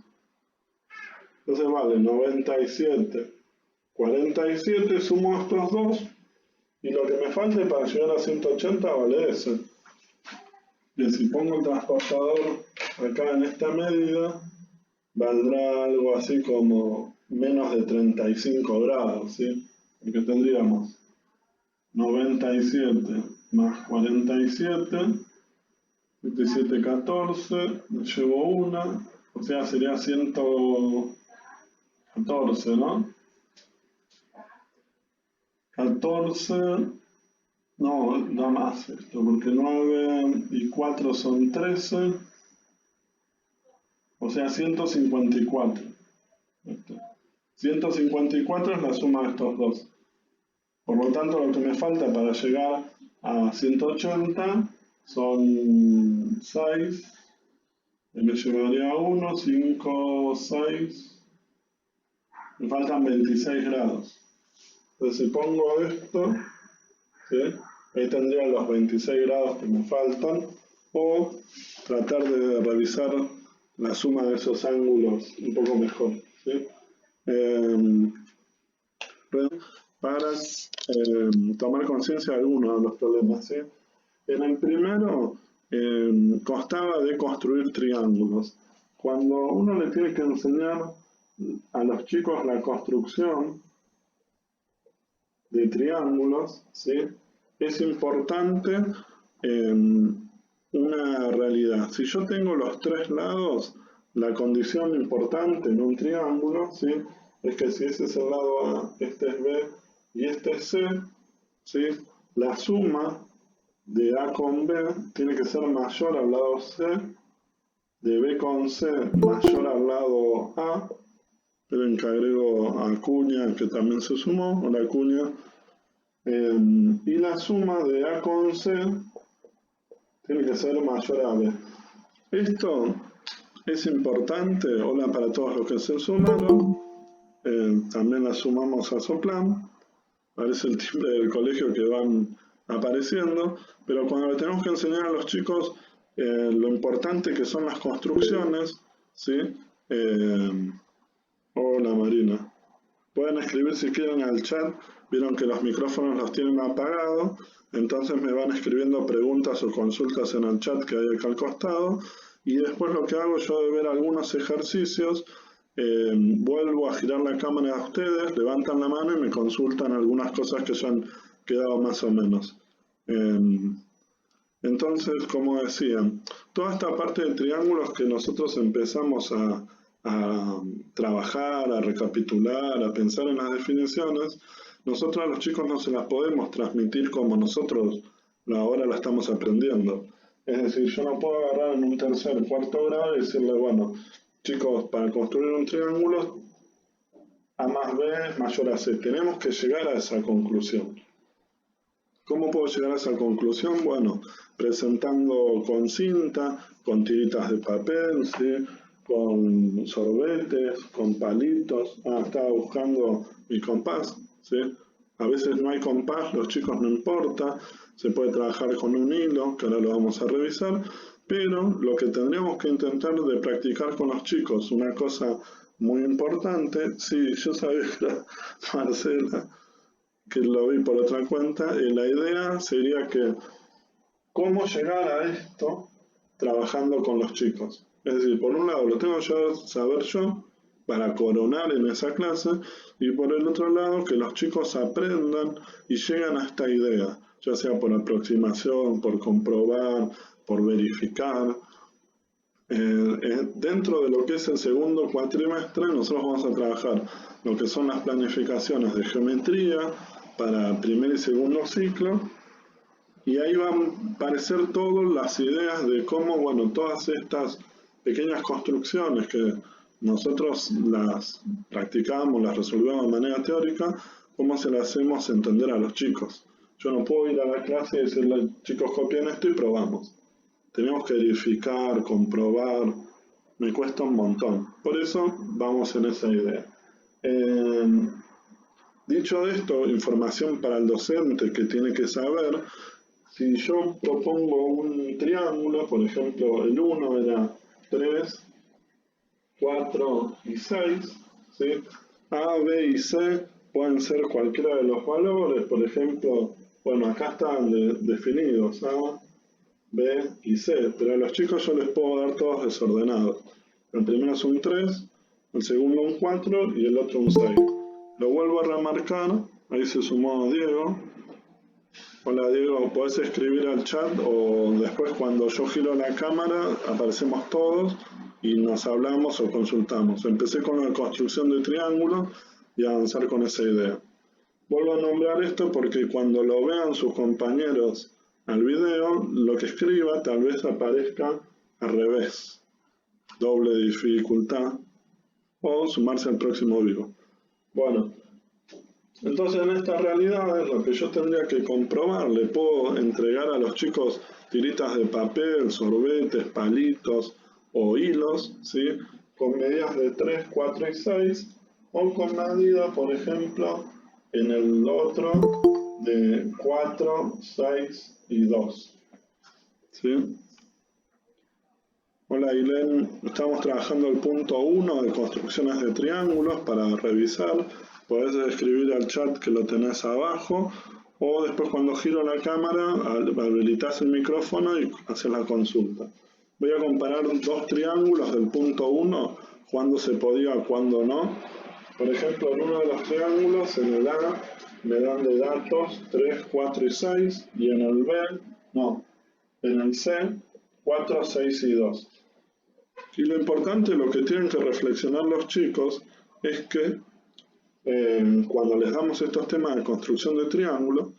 Entonces vale 97, 47, sumo estos dos, y lo que me falte para llegar a 180 vale ese. Y si pongo el transportador acá en esta medida, valdrá algo así como menos de 35 grados, ¿sí? Porque tendríamos 97 más 47, 77, 14, me llevo una, o sea sería 114, ¿no? 14, no, da más esto, porque 9 y 4 son 13, o sea 154. 154 es la suma de estos dos. Por lo tanto, lo que me falta para llegar a 180 son 6, me llevaría 1, 5, 6, me faltan 26 grados. Entonces si pongo esto, ¿sí? Ahí tendría los 26 grados que me faltan, o tratar de revisar la suma de esos ángulos un poco mejor, ¿sí? Para tomar conciencia de algunos de los problemas, ¿sí? En el primero constaba de construir triángulos. Cuando uno le tiene que enseñar a los chicos la construcción de triángulos, ¿sí? Es importante una realidad. Si yo tengo los tres lados, la condición importante en un triángulo, ¿sí? Es que si ese es el lado A, este es B y este es C, ¿sí? La suma de A con B tiene que ser mayor al lado C, de B con C mayor al lado A. Esperen que agrego a cuña, que también se sumó, o la cuña. Y la suma de A con C tiene que ser mayor a B. Esto es importante. Hola para todos los que se sumaron. También la sumamos a Soplan. Parece el timbre del colegio que van apareciendo. Pero cuando le tenemos que enseñar a los chicos lo importante que son las construcciones, ¿sí? Hola Marina. Pueden escribir si quieren al chat. Vieron que los micrófonos los tienen apagados. Entonces me van escribiendo preguntas o consultas en el chat que hay acá al costado. Y después lo que hago yo de ver algunos ejercicios, vuelvo a girar la cámara a ustedes, levantan la mano y me consultan algunas cosas que ya han quedado más o menos. Entonces, como decía, toda esta parte de triángulos que nosotros empezamos a trabajar, a recapitular, a pensar en las definiciones, nosotros a los chicos no se las podemos transmitir como nosotros ahora la estamos aprendiendo. Es decir, yo no puedo agarrar en un tercer, cuarto grado y decirle, bueno, chicos, para construir un triángulo, A más B es mayor a C. Tenemos que llegar a esa conclusión. ¿Cómo puedo llegar a esa conclusión? Bueno, presentando con cinta, con tiritas de papel, ¿sí? Con sorbetes, con palitos. Estaba buscando mi compás, ¿sí? A veces no hay compás, los chicos no importa, se puede trabajar con un hilo, que ahora lo vamos a revisar, pero lo que tendríamos que intentar de practicar con los chicos, una cosa muy importante, sí, yo sabía que era Marcela, que lo vi por otra cuenta, y la idea sería que cómo llegar a esto trabajando con los chicos. Es decir, por un lado lo tengo que saber yo para coronar en esa clase, y por el otro lado que los chicos aprendan y lleguen a esta idea, ya sea por aproximación, por comprobar, por verificar. Dentro de lo que es el segundo cuatrimestre, nosotros vamos a trabajar lo que son las planificaciones de geometría para primer y segundo ciclo, y ahí van a aparecer todas las ideas de cómo, bueno, todas estas pequeñas construcciones que nosotros las practicamos, las resolvemos de manera teórica, ¿cómo se las hacemos entender a los chicos? Yo no puedo ir a la clase y decirle, chicos, copien esto y probamos. Tenemos que verificar, comprobar, me cuesta un montón. Por eso vamos en esa idea. Dicho esto, información para el docente que tiene que saber, si yo propongo un triángulo, por ejemplo, el 1 era 3, 4 y 6, ¿sí? A, B y C pueden ser cualquiera de los valores, por ejemplo, bueno, acá están definidos A, B y C, pero a los chicos yo les puedo dar todos desordenados. El primero es un 3, el segundo un 4 y el otro un 6. Lo vuelvo a remarcar, ahí se sumó Diego. Hola Diego, podés escribir al chat o después cuando yo giro la cámara aparecemos todos y nos hablamos o consultamos. Empecé con la construcción de triángulos y avanzar con esa idea. Vuelvo a nombrar esto porque cuando lo vean sus compañeros al video, lo que escriba tal vez aparezca al revés, doble dificultad, o sumarse al próximo vivo. Bueno, entonces en estas realidades lo que yo tendría que comprobar, le puedo entregar a los chicos tiritas de papel, sorbetes, palitos o hilos, ¿sí? Con medidas de 3, 4 y 6, o con medidas, por ejemplo, en el otro de 4, 6 y 2. ¿Sí? Hola Ailén, estamos trabajando el punto 1 de construcciones de triángulos para revisar. Podés escribir al chat que lo tenés abajo o después cuando giro la cámara habilitás el micrófono y haces la consulta. Voy a comparar dos triángulos del punto 1, cuándo se podía, cuándo no. Por ejemplo, en uno de los triángulos, en el A, me dan de datos 3, 4 y 6, y en el B, no, en el C, 4, 6 y 2. Y lo importante, lo que tienen que reflexionar los chicos, es que cuando les damos estos temas de construcción de triángulos,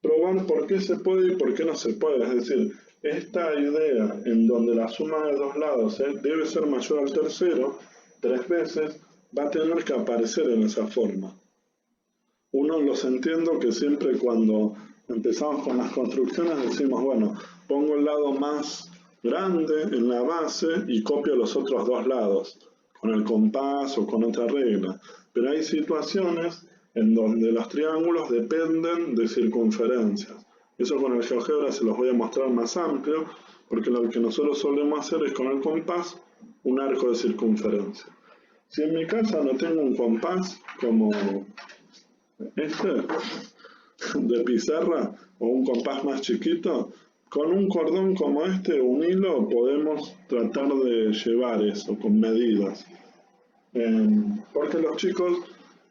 probar por qué se puede y por qué no se puede. Es decir, esta idea en donde la suma de dos lados debe ser mayor al tercero, 3 veces, va a tener que aparecer en esa forma. Uno los entiendo que siempre cuando empezamos con las construcciones decimos, bueno, pongo el lado más grande en la base y copio los otros dos lados, con el compás o con otra regla. Pero hay situaciones en donde los triángulos dependen de circunferencias. Eso con el GeoGebra se los voy a mostrar más amplio, porque lo que nosotros solemos hacer es con el compás un arco de circunferencia. Si en mi casa no tengo un compás como este de pizarra o un compás más chiquito, con un cordón como este, un hilo, podemos tratar de llevar eso con medidas. Porque los chicos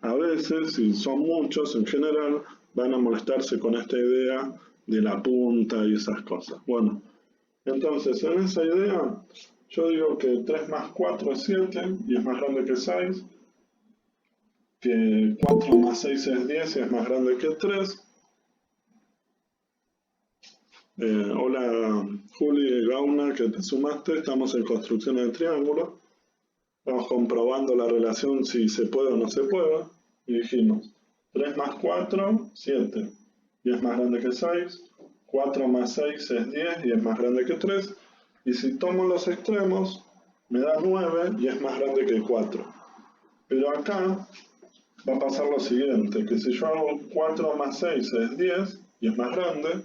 a veces, si son muchos en general, van a molestarse con esta idea de la punta y esas cosas. Bueno, entonces en esa idea yo digo que 3 más 4 es 7 y es más grande que 6, que 4 más 6 es 10 y es más grande que 3. Hola Juli Gauna, que te sumaste, estamos en construcción de triángulo. Estamos comprobando la relación si se puede o no se puede. Y dijimos, 3 más 4, 7. Y es más grande que 6. 4 más 6 es 10 y es más grande que 3. Y si tomo los extremos, me da 9 y es más grande que 4. Pero acá va a pasar lo siguiente, que si yo hago 4 más 6 es 10 y es más grande.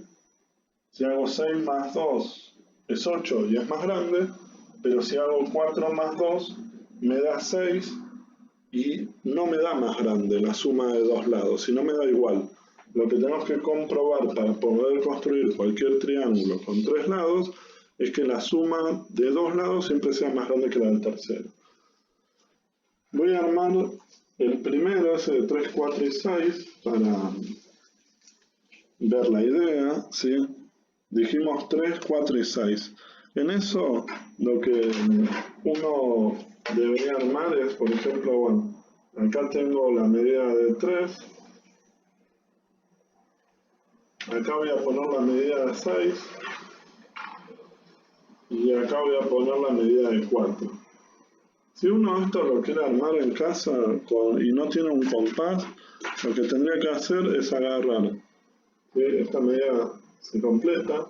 Si hago 6 más 2 es 8 y es más grande, pero si hago 4 más 2 me da 6 y no me da más grande la suma de dos lados, sino me da igual. Lo que tenemos que comprobar para poder construir cualquier triángulo con 3 lados es que la suma de dos lados siempre sea más grande que la del tercero. Voy a armar el primero, ese de 3, 4 y 6, para ver la idea, ¿sí? Dijimos 3, 4 y 6. En eso lo que uno debería armar es, por ejemplo, bueno, acá tengo la medida de 3, acá voy a poner la medida de 6 y acá voy a poner la medida de 4. Si uno esto lo quiere armar en casa y no tiene un compás, lo que tendría que hacer es agarrar, ¿sí? Esta medida se completa,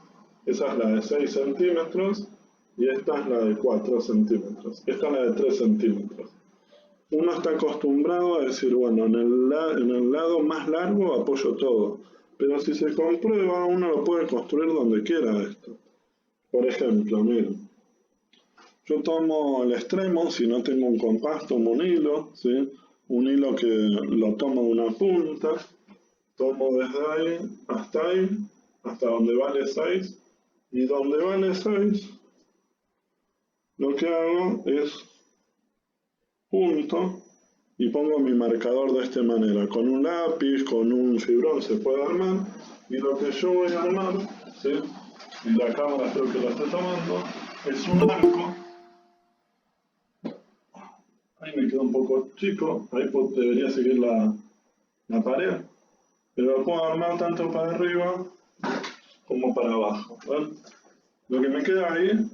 esa es la de 6 centímetros y esta es la de 4 centímetros, esta es la de 3 centímetros. Uno está acostumbrado a decir, bueno, en el lado más largo apoyo todo, pero si se comprueba, uno lo puede construir donde quiera esto. Por ejemplo, miren, yo tomo el extremo, si no tengo un compás, tomo un hilo, ¿sí? Un hilo que lo tomo de una punta, tomo desde ahí, hasta donde vale 6, y donde vale 6, lo que hago es junto y pongo mi marcador de esta manera. Con un lápiz, con un fibrón se puede armar, y lo que yo voy a armar, ¿sí? Y la cámara creo que la está tomando, es un arco. Ahí me queda un poco chico, ahí debería seguir la pared, pero lo puedo armar tanto para arriba como para abajo, ¿ven? Lo que me queda ahí,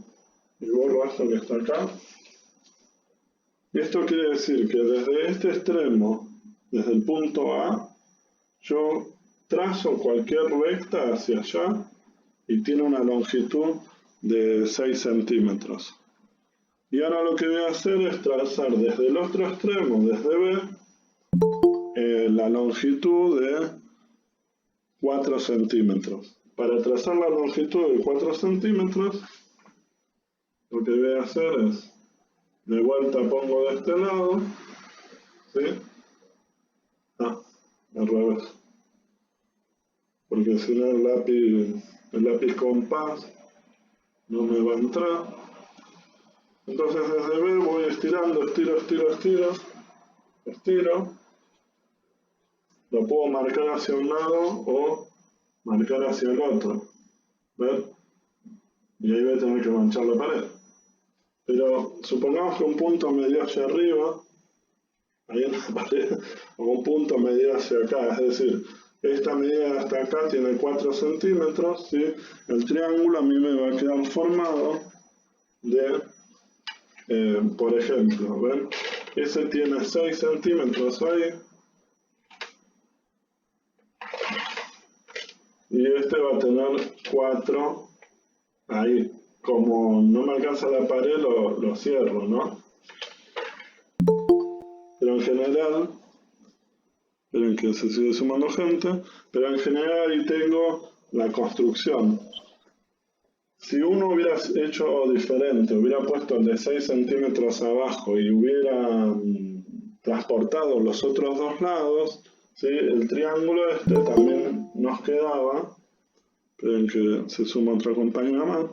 y borro esto que está acá, esto quiere decir que desde este extremo, desde el punto A, yo trazo cualquier recta hacia allá y tiene una longitud de 6 centímetros. Y ahora lo que voy a hacer es trazar desde el otro extremo, desde B, la longitud de 4 centímetros. Para trazar la longitud de 4 centímetros, lo que voy a hacer es, de vuelta pongo de este lado, ¿sí? Al revés. Porque si no el lápiz compás no me va a entrar. Entonces desde B voy estirando, estiro. Lo puedo marcar hacia un lado o marcar hacia el otro. ¿Ven? Y ahí voy a tener que manchar la pared. Pero supongamos que un punto me dio hacia arriba, ahí en la pared, o un punto me dio hacia acá, es decir, esta medida hasta acá tiene 4 centímetros, ¿sí? El triángulo a mí me va a quedar formado de, por ejemplo, ¿ven? Ese tiene 6 centímetros ahí, y este va a tener 4 ahí. Como no me alcanza la pared, lo cierro, ¿no? Pero en general, esperen que se sigue sumando gente, pero en general ahí tengo la construcción. Si uno hubiera hecho diferente, hubiera puesto el de 6 centímetros abajo y hubiera transportado los otros dos lados, ¿sí? El triángulo este también nos quedaba, esperen que se suma otra compañera más,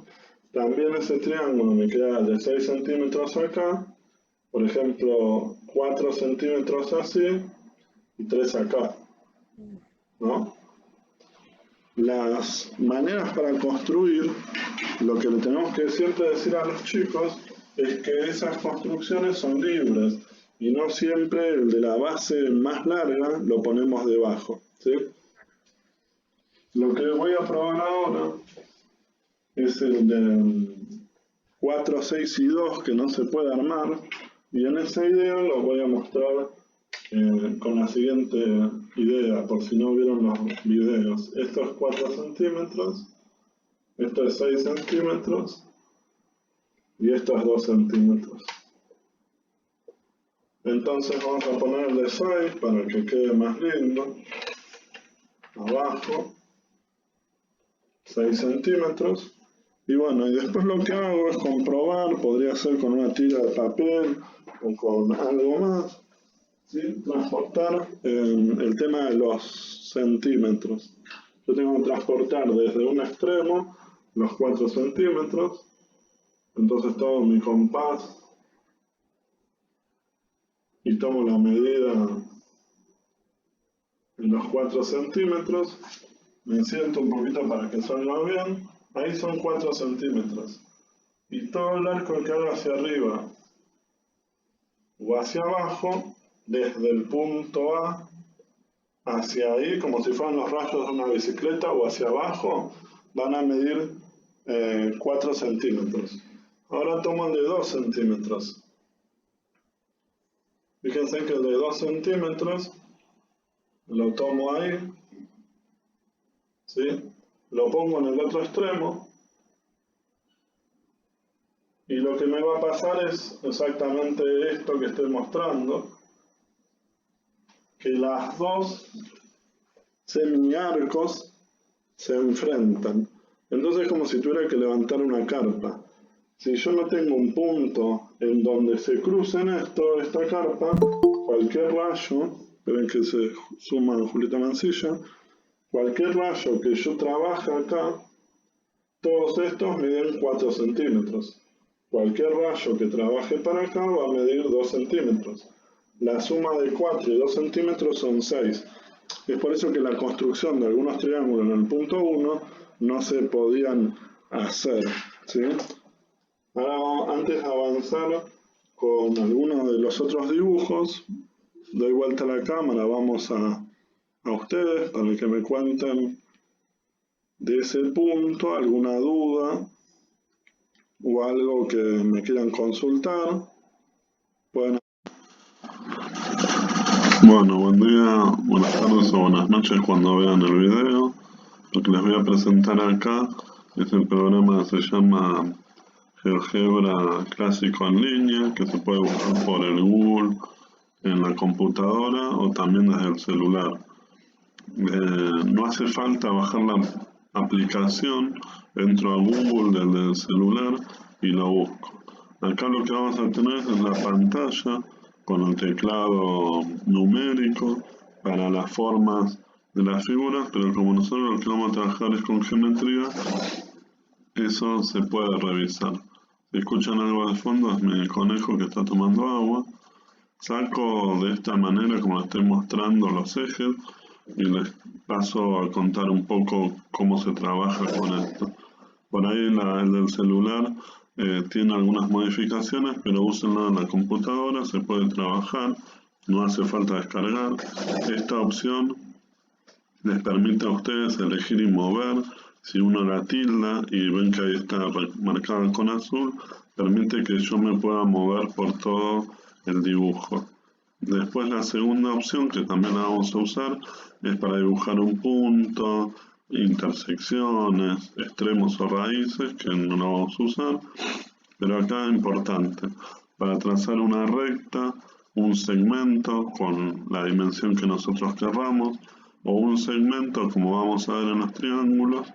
también ese triángulo me queda de 6 centímetros acá, por ejemplo 4 centímetros así y 3 acá, ¿no? Las maneras para construir, lo que le tenemos que siempre decir a los chicos es que esas construcciones son libres y no siempre el de la base más larga lo ponemos debajo, ¿sí? Lo que voy a probar ahora es el de 4, 6 y 2 que no se puede armar, y en esa idea lo voy a mostrar con la siguiente idea, por si no vieron los videos. Esto es 4 centímetros, esto es 6 centímetros y esto es 2 centímetros. Entonces vamos a poner el de 6 para que quede más lindo. Abajo, 6 centímetros. Y bueno, y después lo que hago es comprobar, podría ser con una tira de papel o con algo más, ¿sí? Transportar el tema de los centímetros. Yo tengo que transportar desde un extremo los 4 centímetros, entonces tomo mi compás y tomo la medida en los 4 centímetros, me siento un poquito para que salga bien, ahí son 4 centímetros. Y todo el arco que haga hacia arriba o hacia abajo, desde el punto A hacia ahí, como si fueran los rayos de una bicicleta, o hacia abajo, van a medir 4 centímetros. Ahora tomo el de 2 centímetros. Fíjense que el de 2 centímetros lo tomo ahí, ¿sí? Lo pongo en el otro extremo y lo que me va a pasar es exactamente esto que estoy mostrando, que las dos semiarcos se enfrentan. Entonces es como si tuviera que levantar una carpa. Si yo no tengo un punto en donde se crucen esta carpa, cualquier rayo, esperen que se suma Julieta Mancilla, cualquier rayo que yo trabaje acá, todos estos miden 4 centímetros. Cualquier rayo que trabaje para acá va a medir 2 centímetros. La suma de 4 y 2 centímetros son 6. Es por eso que la construcción de algunos triángulos en el punto 1 no se podían hacer, ¿sí? Ahora, antes de avanzar con algunos de los otros dibujos, doy vuelta a la cámara, vamos a ustedes para que me cuenten de ese punto, alguna duda o algo que me quieran consultar. Pueden... Bueno, buen día, buenas tardes o buenas noches cuando vean el video. Lo que les voy a presentar acá es el programa que se llama GeoGebra Clásico en línea, que se puede buscar por el Google en la computadora o también desde el celular. No hace falta bajar la aplicación, entro a Google desde el celular y lo busco. Acá lo que vamos a tener es la pantalla con el teclado numérico para las formas de las figuras, pero como nosotros lo que vamos a trabajar es con geometría, eso se puede revisar. Si escuchan algo de fondo es mi conejo que está tomando agua. Saco de esta manera, como les estoy mostrando, los ejes y les paso a contar un poco cómo se trabaja con esto. Por ahí el del celular tiene algunas modificaciones, pero úsenlo en la computadora, se puede trabajar, no hace falta descargar. Esta opción les permite a ustedes elegir y mover. Si uno la tilda y ven que ahí está marcada con azul, permite que yo me pueda mover por todo el dibujo. Después la segunda opción, que también la vamos a usar, es para dibujar un punto, intersecciones, extremos o raíces, que no la vamos a usar. Pero acá es importante, para trazar una recta, un segmento con la dimensión que nosotros querramos, o un segmento, como vamos a ver en los triángulos,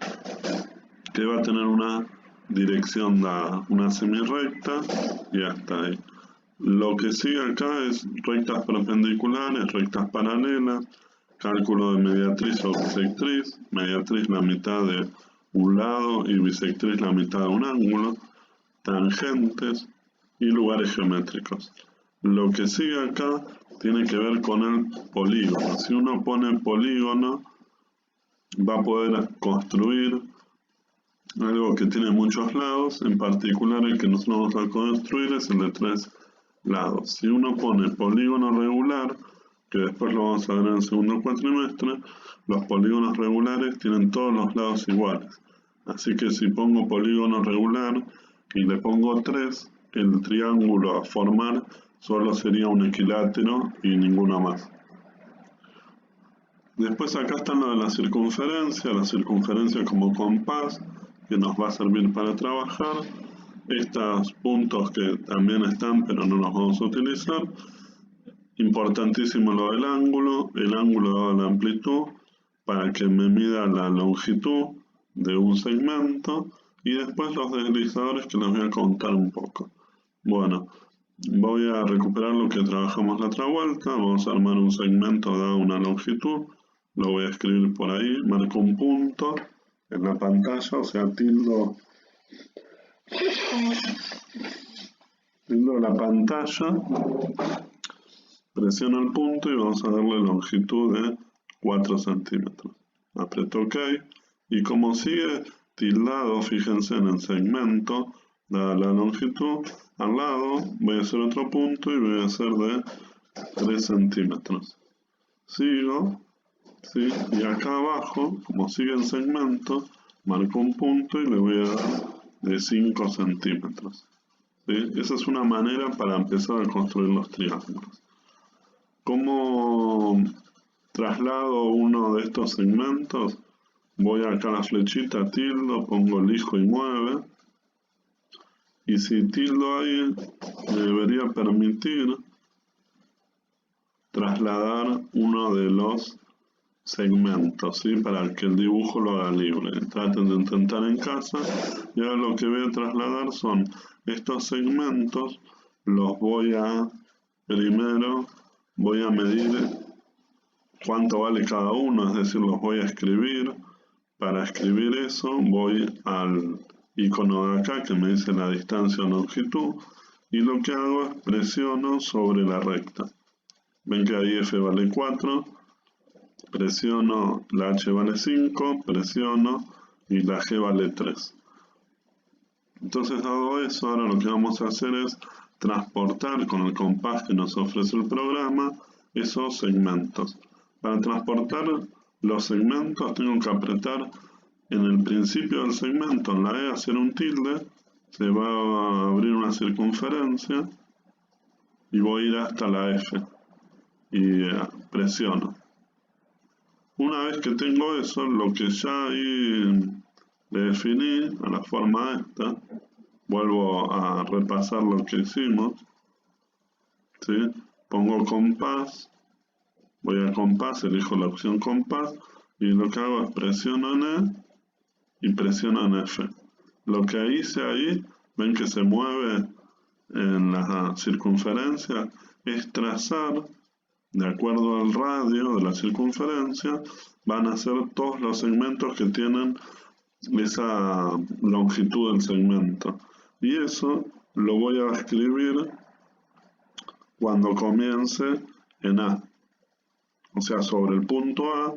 que va a tener una dirección dada, una semirrecta y hasta ahí. Lo que sigue acá es rectas perpendiculares, rectas paralelas, cálculo de mediatriz o bisectriz, mediatriz la mitad de un lado y bisectriz la mitad de un ángulo, tangentes y lugares geométricos. Lo que sigue acá tiene que ver con el polígono. Si uno pone polígono, va a poder construir algo que tiene muchos lados, en particular el que nosotros vamos a construir es el de 3 lados. Si uno pone polígono regular, que después lo vamos a ver en el segundo cuatrimestre, los polígonos regulares tienen todos los lados iguales. Así que si pongo polígono regular y le pongo 3, el triángulo a formar solo sería un equilátero y ninguno más. Después acá está lo de la circunferencia como compás, que nos va a servir para trabajar. Estos puntos que también están, pero no los vamos a utilizar. Importantísimo lo del ángulo, el ángulo dado la amplitud, para que me mida la longitud de un segmento, y después los deslizadores que les voy a contar un poco. Bueno, voy a recuperar lo que trabajamos la otra vuelta, vamos a armar un segmento dado una longitud, lo voy a escribir por ahí, marco un punto en la pantalla, o sea, tildo la pantalla, presiono el punto y vamos a darle longitud de 4 centímetros. Aprieto OK y como sigue tildado, fíjense en el segmento, dada la longitud, al lado voy a hacer otro punto y voy a hacer de 3 centímetros. Sigo, ¿sí? Y acá abajo, como sigue el segmento, marco un punto y le voy a dar de 5 centímetros. ¿Sí? Esa es una manera para empezar a construir los triángulos. ¿Cómo traslado uno de estos segmentos? Voy acá a la flechita, tildo, pongo elijo y mueve. Y si tildo ahí, me debería permitir trasladar uno de los segmentos, ¿sí? Para que el dibujo lo haga libre. Traten de intentar en casa. Y ahora lo que voy a trasladar son estos segmentos. Primero voy a medir cuánto vale cada uno, es decir, los voy a escribir. Para escribir eso voy al icono de acá que me dice la distancia o longitud y lo que hago es presiono sobre la recta. Ven que ahí F vale 4, presiono, la H vale 5, presiono y la G vale 3. Entonces, dado eso, ahora lo que vamos a hacer es transportar con el compás que nos ofrece el programa esos segmentos. Para transportar los segmentos tengo que apretar en el principio del segmento, en la E, hacer un tilde, se va a abrir una circunferencia y voy a ir hasta la F y presiono. Una vez que tengo eso, lo que ya ahí le definí a la forma esta, vuelvo a repasar lo que hicimos, ¿sí? Pongo compás, voy a compás, elijo la opción compás y lo que hago es presiono en E y presiono en F. Lo que hice ahí, ven que se mueve en la circunferencia, es trazar, de acuerdo al radio de la circunferencia, van a ser todos los segmentos que tienen esa longitud del segmento. Y eso lo voy a escribir cuando comience en A. O sea, sobre el punto A,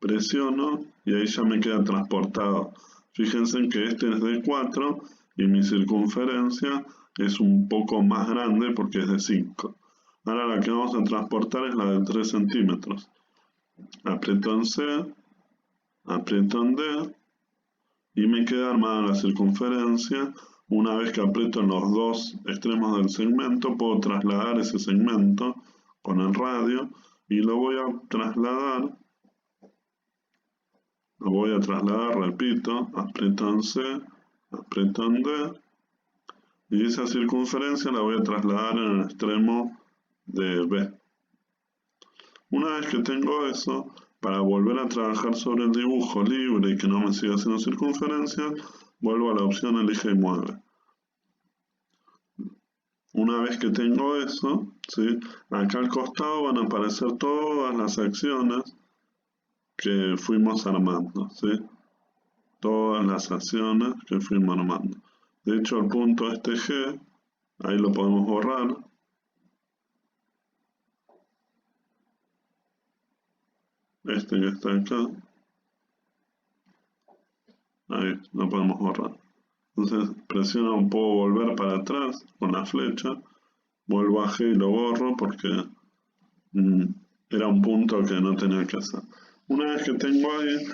presiono y ahí ya me queda transportado. Fíjense que este es de 4 y mi circunferencia es un poco más grande porque es de 5. Ahora la que vamos a transportar es la de 3 centímetros. Aprieto en C, aprieto en D y me queda armada la circunferencia. Una vez que aprieto en los dos extremos del segmento, puedo trasladar ese segmento con el radio y lo voy a trasladar, repito, aprieto en C, aprieto en D y esa circunferencia la voy a trasladar en el extremo de B. Una vez que tengo eso, para volver a trabajar sobre el dibujo libre y que no me siga haciendo circunferencias, vuelvo a la opción elige y mueve. Una vez que tengo eso, ¿sí? Acá al costado van a aparecer todas las acciones que fuimos armando, ¿sí? Todas las acciones que fuimos armando. De hecho, el punto este G, ahí lo podemos borrar. Este que está acá, ahí lo podemos borrar. Entonces presiono, puedo volver para atrás con la flecha, vuelvo a G y lo borro porque era un punto que no tenía que hacer. Una vez que tengo ahí,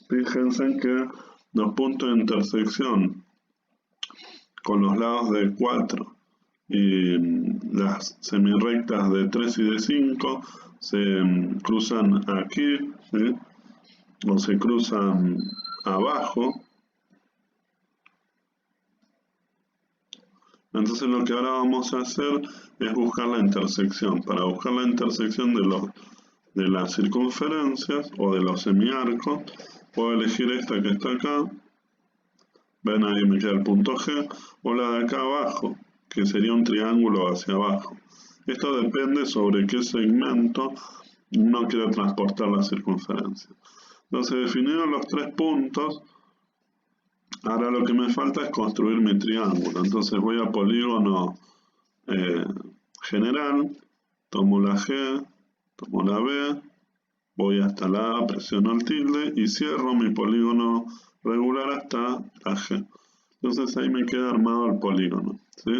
fíjense que los puntos de intersección con los lados de 4 y las semirrectas de 3 y de 5 se cruzan aquí, ¿sí? O se cruzan abajo. Entonces lo que ahora vamos a hacer es buscar la intersección. Para buscar la intersección de las circunferencias o de los semiarcos, puedo elegir esta que está acá. Ven, ahí me queda el punto G, o la de acá abajo, que sería un triángulo hacia abajo. Esto depende sobre qué segmento uno quiere transportar la circunferencia. Entonces, definidos los 3 puntos, ahora lo que me falta es construir mi triángulo. Entonces voy a polígono general, tomo la G, tomo la B, voy hasta la A, presiono el tilde y cierro mi polígono regular hasta la G. Entonces ahí me queda armado el polígono, ¿sí?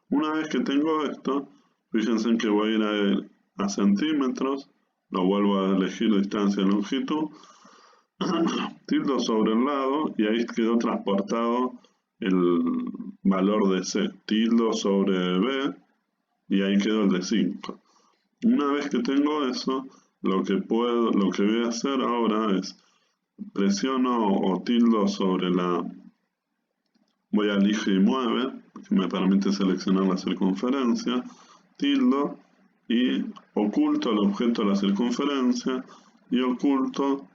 Una vez que tengo esto, fíjense que voy a ir a centímetros, lo vuelvo a elegir distancia y longitud, tildo sobre el lado y ahí quedó transportado el valor de C. Tildo sobre B y ahí quedó el de 5. Una vez que tengo eso, lo que voy a hacer ahora es presiono o tildo sobre voy a elige y mueve, que me permite seleccionar la circunferencia, tildo y oculto el objeto de la circunferencia y oculto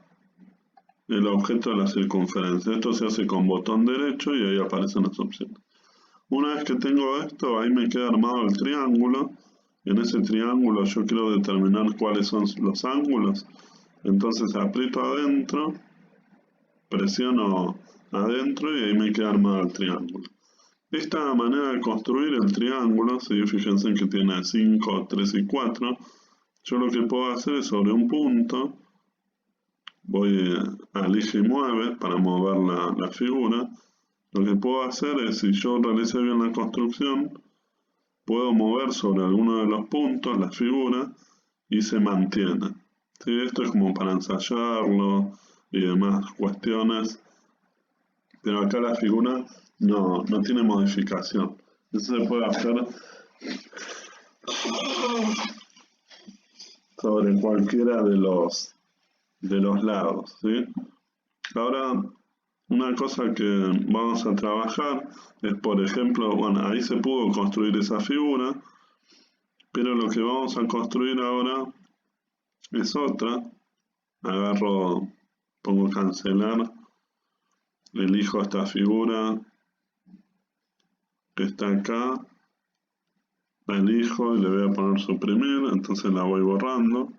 el objeto de la circunferencia. Esto se hace con botón derecho y ahí aparecen las opciones. Una vez que tengo esto, ahí me queda armado el triángulo. En ese triángulo yo quiero determinar cuáles son los ángulos. Entonces aprieto adentro, presiono adentro y ahí me queda armado el triángulo. Esta manera de construir el triángulo, si fíjense en que tiene 5, 3 y 4, yo lo que puedo hacer es sobre un punto, voy a elige y mueve para mover la figura. Lo que puedo hacer es, si yo realicé bien la construcción, puedo mover sobre alguno de los puntos la figura y se mantiene. ¿Sí? Esto es como para ensayarlo y demás cuestiones, pero acá la figura no tiene modificación. Eso se puede hacer sobre cualquiera de los lados, ¿sí? Ahora, una cosa que vamos a trabajar es, por ejemplo, bueno, ahí se pudo construir esa figura, pero lo que vamos a construir ahora es otra. Agarro, pongo cancelar, elijo esta figura que está acá, la elijo y le voy a poner suprimir, entonces la voy borrando.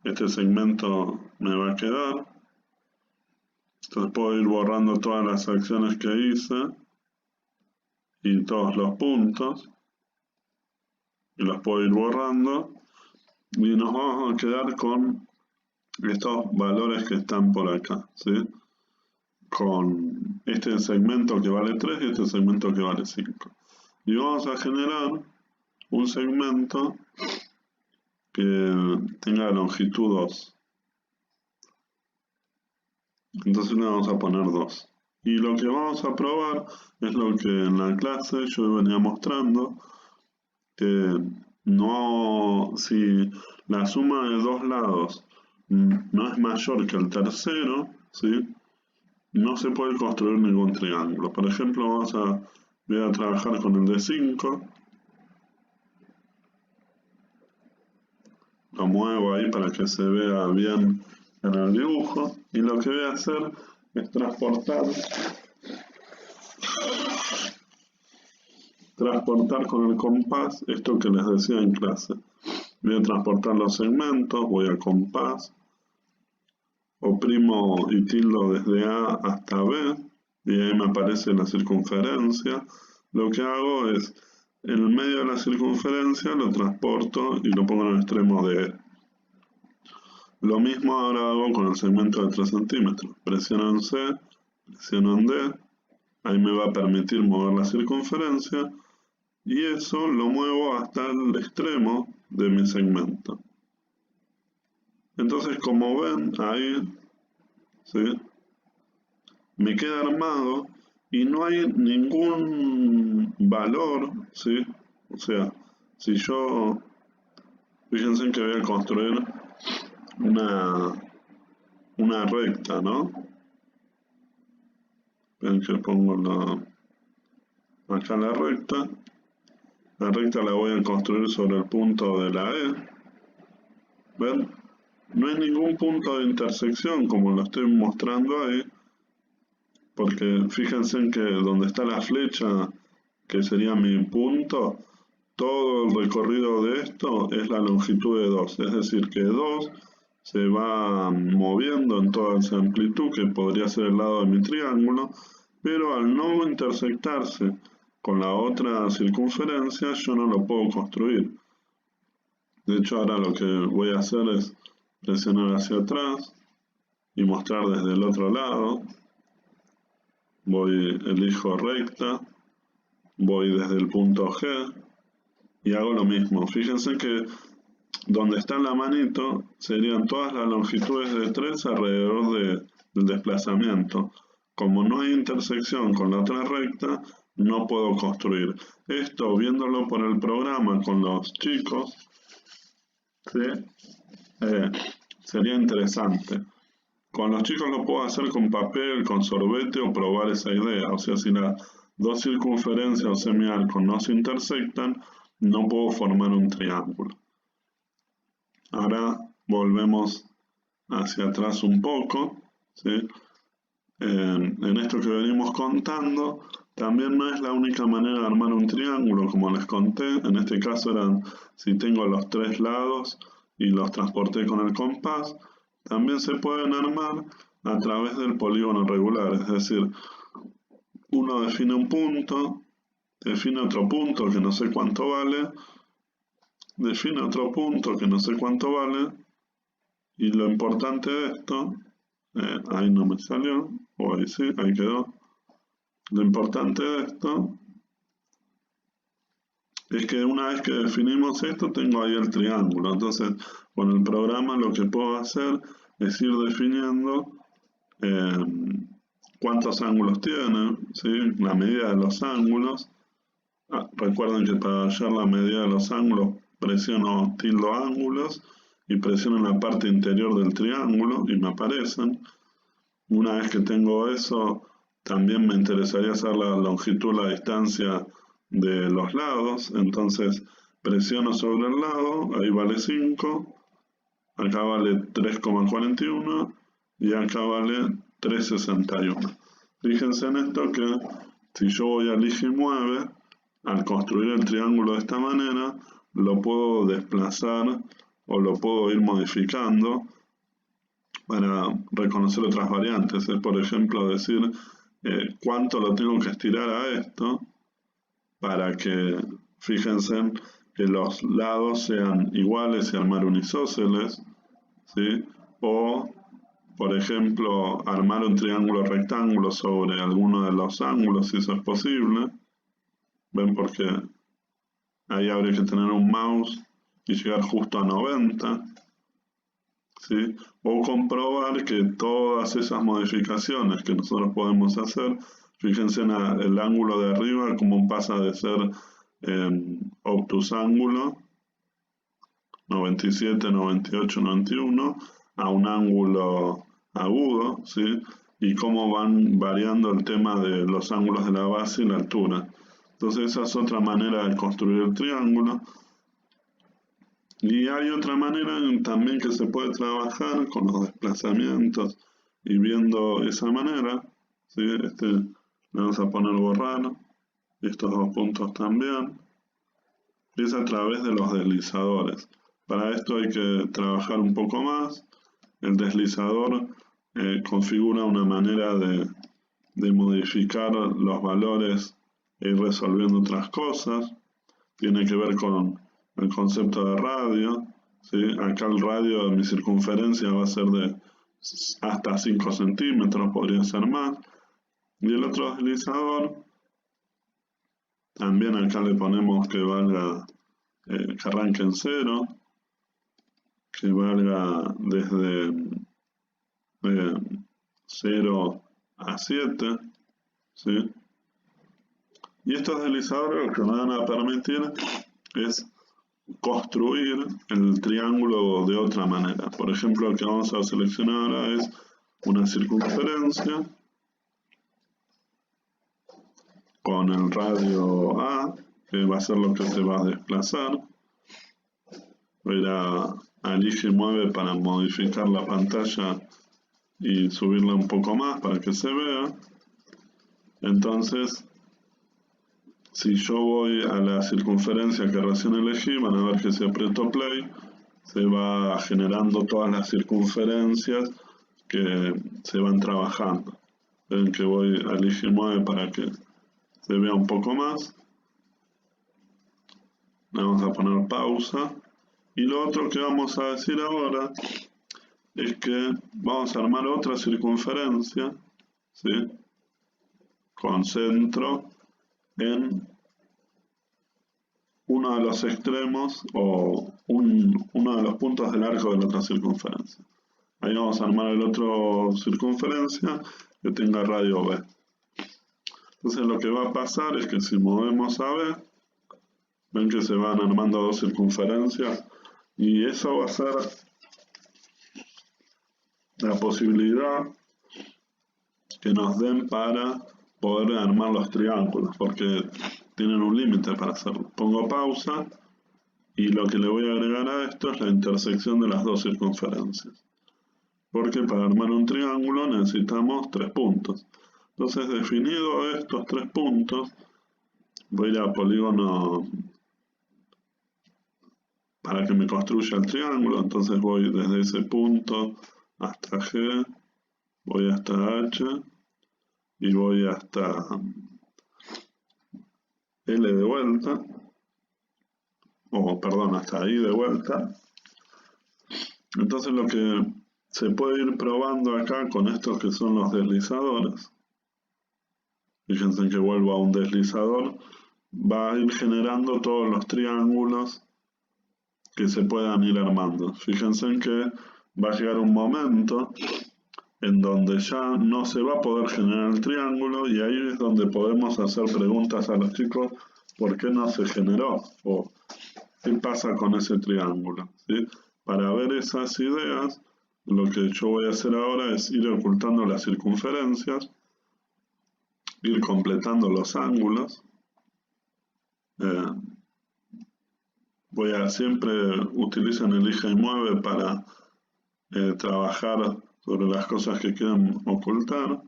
Este segmento me va a quedar. Entonces puedo ir borrando todas las acciones que hice y todos los puntos. Y los puedo ir borrando. Y nos vamos a quedar con estos valores que están por acá, ¿sí? Con este segmento que vale 3 y este segmento que vale 5. Y vamos a generar un segmento que tenga longitud 2. Entonces le vamos a poner 2. Y lo que vamos a probar es lo que en la clase yo venía mostrando, que si la suma de dos lados no es mayor que el tercero, ¿sí? No se puede construir ningún triángulo. Por ejemplo, voy a trabajar con el de 5. Lo muevo ahí para que se vea bien en el dibujo. Y lo que voy a hacer es transportar con el compás esto que les decía en clase. Voy a transportar los segmentos, voy a compás, oprimo y tildo desde A hasta B, y ahí me aparece la circunferencia. Lo que hago es, en el medio de la circunferencia lo transporto y lo pongo en el extremo de E. Lo mismo ahora hago con el segmento de 3 centímetros. Presiono en C, presiono en D, ahí me va a permitir mover la circunferencia, y eso lo muevo hasta el extremo de mi segmento. Entonces, como ven, ahí, ¿sí?, me queda armado y no hay ningún valor, ¿sí? O sea, si yo, fíjense que voy a construir una recta, ¿no? Ven que pongo acá la recta. La recta la voy a construir sobre el punto de la E. ¿Ven? No hay ningún punto de intersección como lo estoy mostrando ahí, porque fíjense en que donde está la flecha, que sería mi punto, todo el recorrido de esto es la longitud de 2, es decir que 2 se va moviendo en toda esa amplitud, que podría ser el lado de mi triángulo, pero al no intersectarse con la otra circunferencia, yo no lo puedo construir. De hecho, ahora lo que voy a hacer es presionar hacia atrás y mostrar desde el otro lado. Elijo recta, voy desde el punto G y hago lo mismo. Fíjense que donde está la manito serían todas las longitudes de 3 alrededor del desplazamiento. Como no hay intersección con la otra recta, no puedo construir. Esto, viéndolo por el programa con los chicos, ¿sí? Sería interesante. Con los chicos lo puedo hacer con papel, con sorbete o probar esa idea. O sea, si las dos circunferencias o semiarcos no se intersectan, no puedo formar un triángulo. Ahora volvemos hacia atrás un poco, ¿sí? En esto que venimos contando, también no es la única manera de armar un triángulo, como les conté. En este caso eran, si tengo los tres lados y los transporté con el compás, también se pueden armar a través del polígono regular, es decir, uno define un punto, define otro punto que no sé cuánto vale, define otro punto que no sé cuánto vale, y lo importante de esto, ahí no me salió, o ahí sí, ahí quedó. Lo importante de esto es que una vez que definimos esto, tengo ahí el triángulo. Entonces, con el programa lo que puedo hacer es ir definiendo cuántos ángulos tiene, ¿sí? La medida de los ángulos. Recuerden que para hallar la medida de los ángulos presiono tilde ángulos y presiono en la parte interior del triángulo y me aparecen. Una vez que tengo eso, también me interesaría saber la longitud, la distancia de los lados. Entonces presiono sobre el lado, ahí vale 5, acá vale 3,41 y acá vale 3,61. Fíjense en esto que si yo voy al eje y mueve, al construir el triángulo de esta manera, lo puedo desplazar o lo puedo ir modificando para reconocer otras variantes. Es, por ejemplo, decir cuánto lo tengo que estirar a esto para que, fíjense, que los lados sean iguales y armar un isósceles, ¿sí? O, por ejemplo, armar un triángulo rectángulo sobre alguno de los ángulos, si eso es posible. ¿Ven? Porque ahí habría que tener un mouse y llegar justo a 90. ¿Sí? O comprobar que todas esas modificaciones que nosotros podemos hacer, fíjense en el ángulo de arriba, cómo pasa de ser obtus ángulo 97, 98, 91 a un ángulo agudo, ¿sí? Y cómo van variando el tema de los ángulos de la base y la altura. Entonces esa es otra manera de construir el triángulo. Y hay otra manera también que se puede trabajar con los desplazamientos y viendo esa manera, ¿sí? Le vamos a poner borrar, estos dos puntos también, y es a través de los deslizadores. Para esto hay que trabajar un poco más. El deslizador configura una manera de modificar los valores e ir resolviendo otras cosas. Tiene que ver con el concepto de radio, ¿sí? Acá el radio de mi circunferencia va a ser de hasta 5 centímetros, podría ser más. Y el otro deslizador, también acá le ponemos que valga, que arranque en 0, que valga desde 0 a 7, ¿sí? Y estos deslizadores lo que me van a permitir es construir el triángulo de otra manera. Por ejemplo, lo que vamos a seleccionar ahora es una circunferencia con el radio A, que va a ser lo que se va a desplazar. Voy a ir al eje y mueve para modificar la pantalla y subirla un poco más para que se vea. Entonces, si yo voy a la circunferencia que recién elegí, van a ver que si aprieto play, se va generando todas las circunferencias que se van trabajando. Ven que voy al eje 9 para que se vea un poco más. Le vamos a poner pausa. Y lo otro que vamos a decir ahora es que vamos a armar otra circunferencia, ¿sí? Con centro en uno de los extremos o uno de los puntos del arco de la otra circunferencia. Ahí vamos a armar el otro circunferencia que tenga radio B. Entonces lo que va a pasar es que si movemos a B, ven que se van armando dos circunferencias y eso va a ser la posibilidad que nos den para poder armar los triángulos, porque tienen un límite para hacerlo. Pongo pausa y lo que le voy a agregar a esto es la intersección de las dos circunferencias. Porque para armar un triángulo necesitamos 3 puntos. Entonces, definido estos 3 puntos, voy a ir a polígono para que me construya el triángulo. Entonces voy desde ese punto hasta G, voy hasta H y voy hasta L de vuelta, o perdón, hasta I de vuelta. Entonces lo que se puede ir probando acá con estos que son los deslizadores, fíjense que vuelvo a un deslizador, va a ir generando todos los triángulos que se puedan ir armando. Fíjense que va a llegar un momento en donde ya no se va a poder generar el triángulo y ahí es donde podemos hacer preguntas a los chicos, ¿por qué no se generó? O ¿qué pasa con ese triángulo? ¿Sí? Para ver esas ideas, lo que yo voy a hacer ahora es ir ocultando las circunferencias, ir completando los ángulos. Siempre utilicen elija y mueve para trabajar sobre las cosas que quieren ocultar.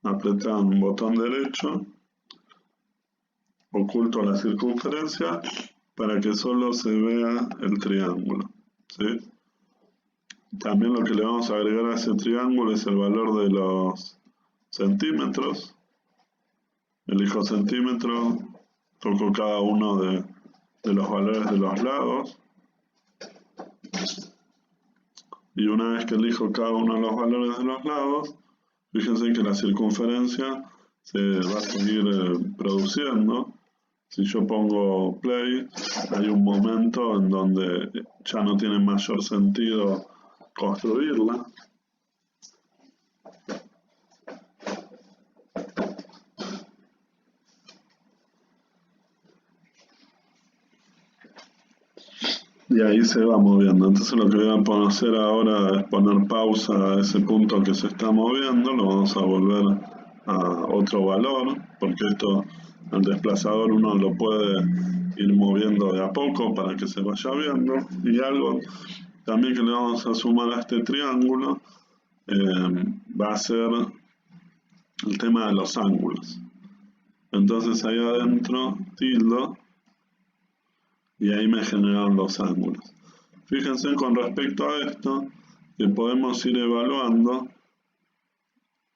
Apretan botón derecho, oculto la circunferencia para que solo se vea el triángulo, ¿sí? También lo que le vamos a agregar a ese triángulo es el valor de los centímetros. Elijo centímetros, toco cada uno de los valores de los lados. Y una vez que elijo cada uno de los valores de los lados, fíjense que la circunferencia se va a seguir produciendo. Si yo pongo play, hay un momento en donde ya no tiene mayor sentido construirla. Y ahí se va moviendo. Entonces lo que voy a hacer ahora es poner pausa a ese punto que se está moviendo. Lo vamos a volver a otro valor, porque esto, el desplazador uno lo puede ir moviendo de a poco para que se vaya viendo. Y algo también que le vamos a sumar a este triángulo va a ser el tema de los ángulos. Entonces ahí adentro tildo y ahí me generan los ángulos. Fíjense con respecto a esto que podemos ir evaluando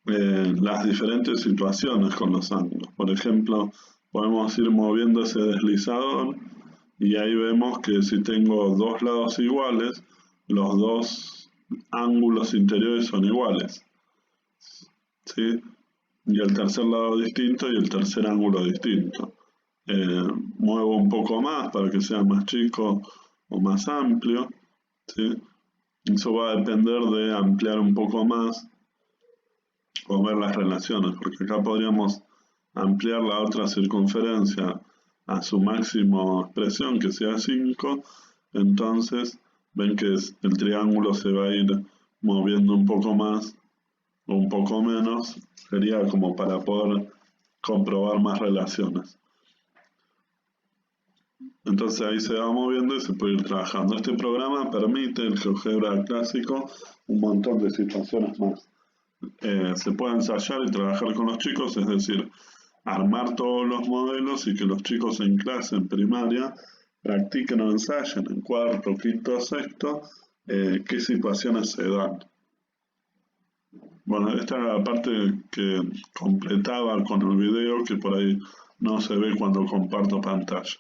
las diferentes situaciones con los ángulos. Por ejemplo, podemos ir moviendo ese deslizador y ahí vemos que si tengo dos lados iguales, los dos ángulos interiores son iguales, ¿sí? Y el tercer lado distinto y el tercer ángulo distinto. Muevo un poco más para que sea más chico o más amplio, ¿sí? Eso va a depender de ampliar un poco más o ver las relaciones, porque acá podríamos ampliar la otra circunferencia a su máxima expresión, que sea 5, entonces ven que el triángulo se va a ir moviendo un poco más o un poco menos, sería como para poder comprobar más relaciones. Entonces ahí se va moviendo y se puede ir trabajando. Este programa permite el GeoGebra clásico un montón de situaciones más. Se puede ensayar y trabajar con los chicos, es decir, armar todos los modelos y que los chicos en clase, en primaria, practiquen o ensayen en cuarto, quinto, sexto, qué situaciones se dan. Bueno, esta era la parte que completaba con el video que por ahí no se ve cuando comparto pantalla.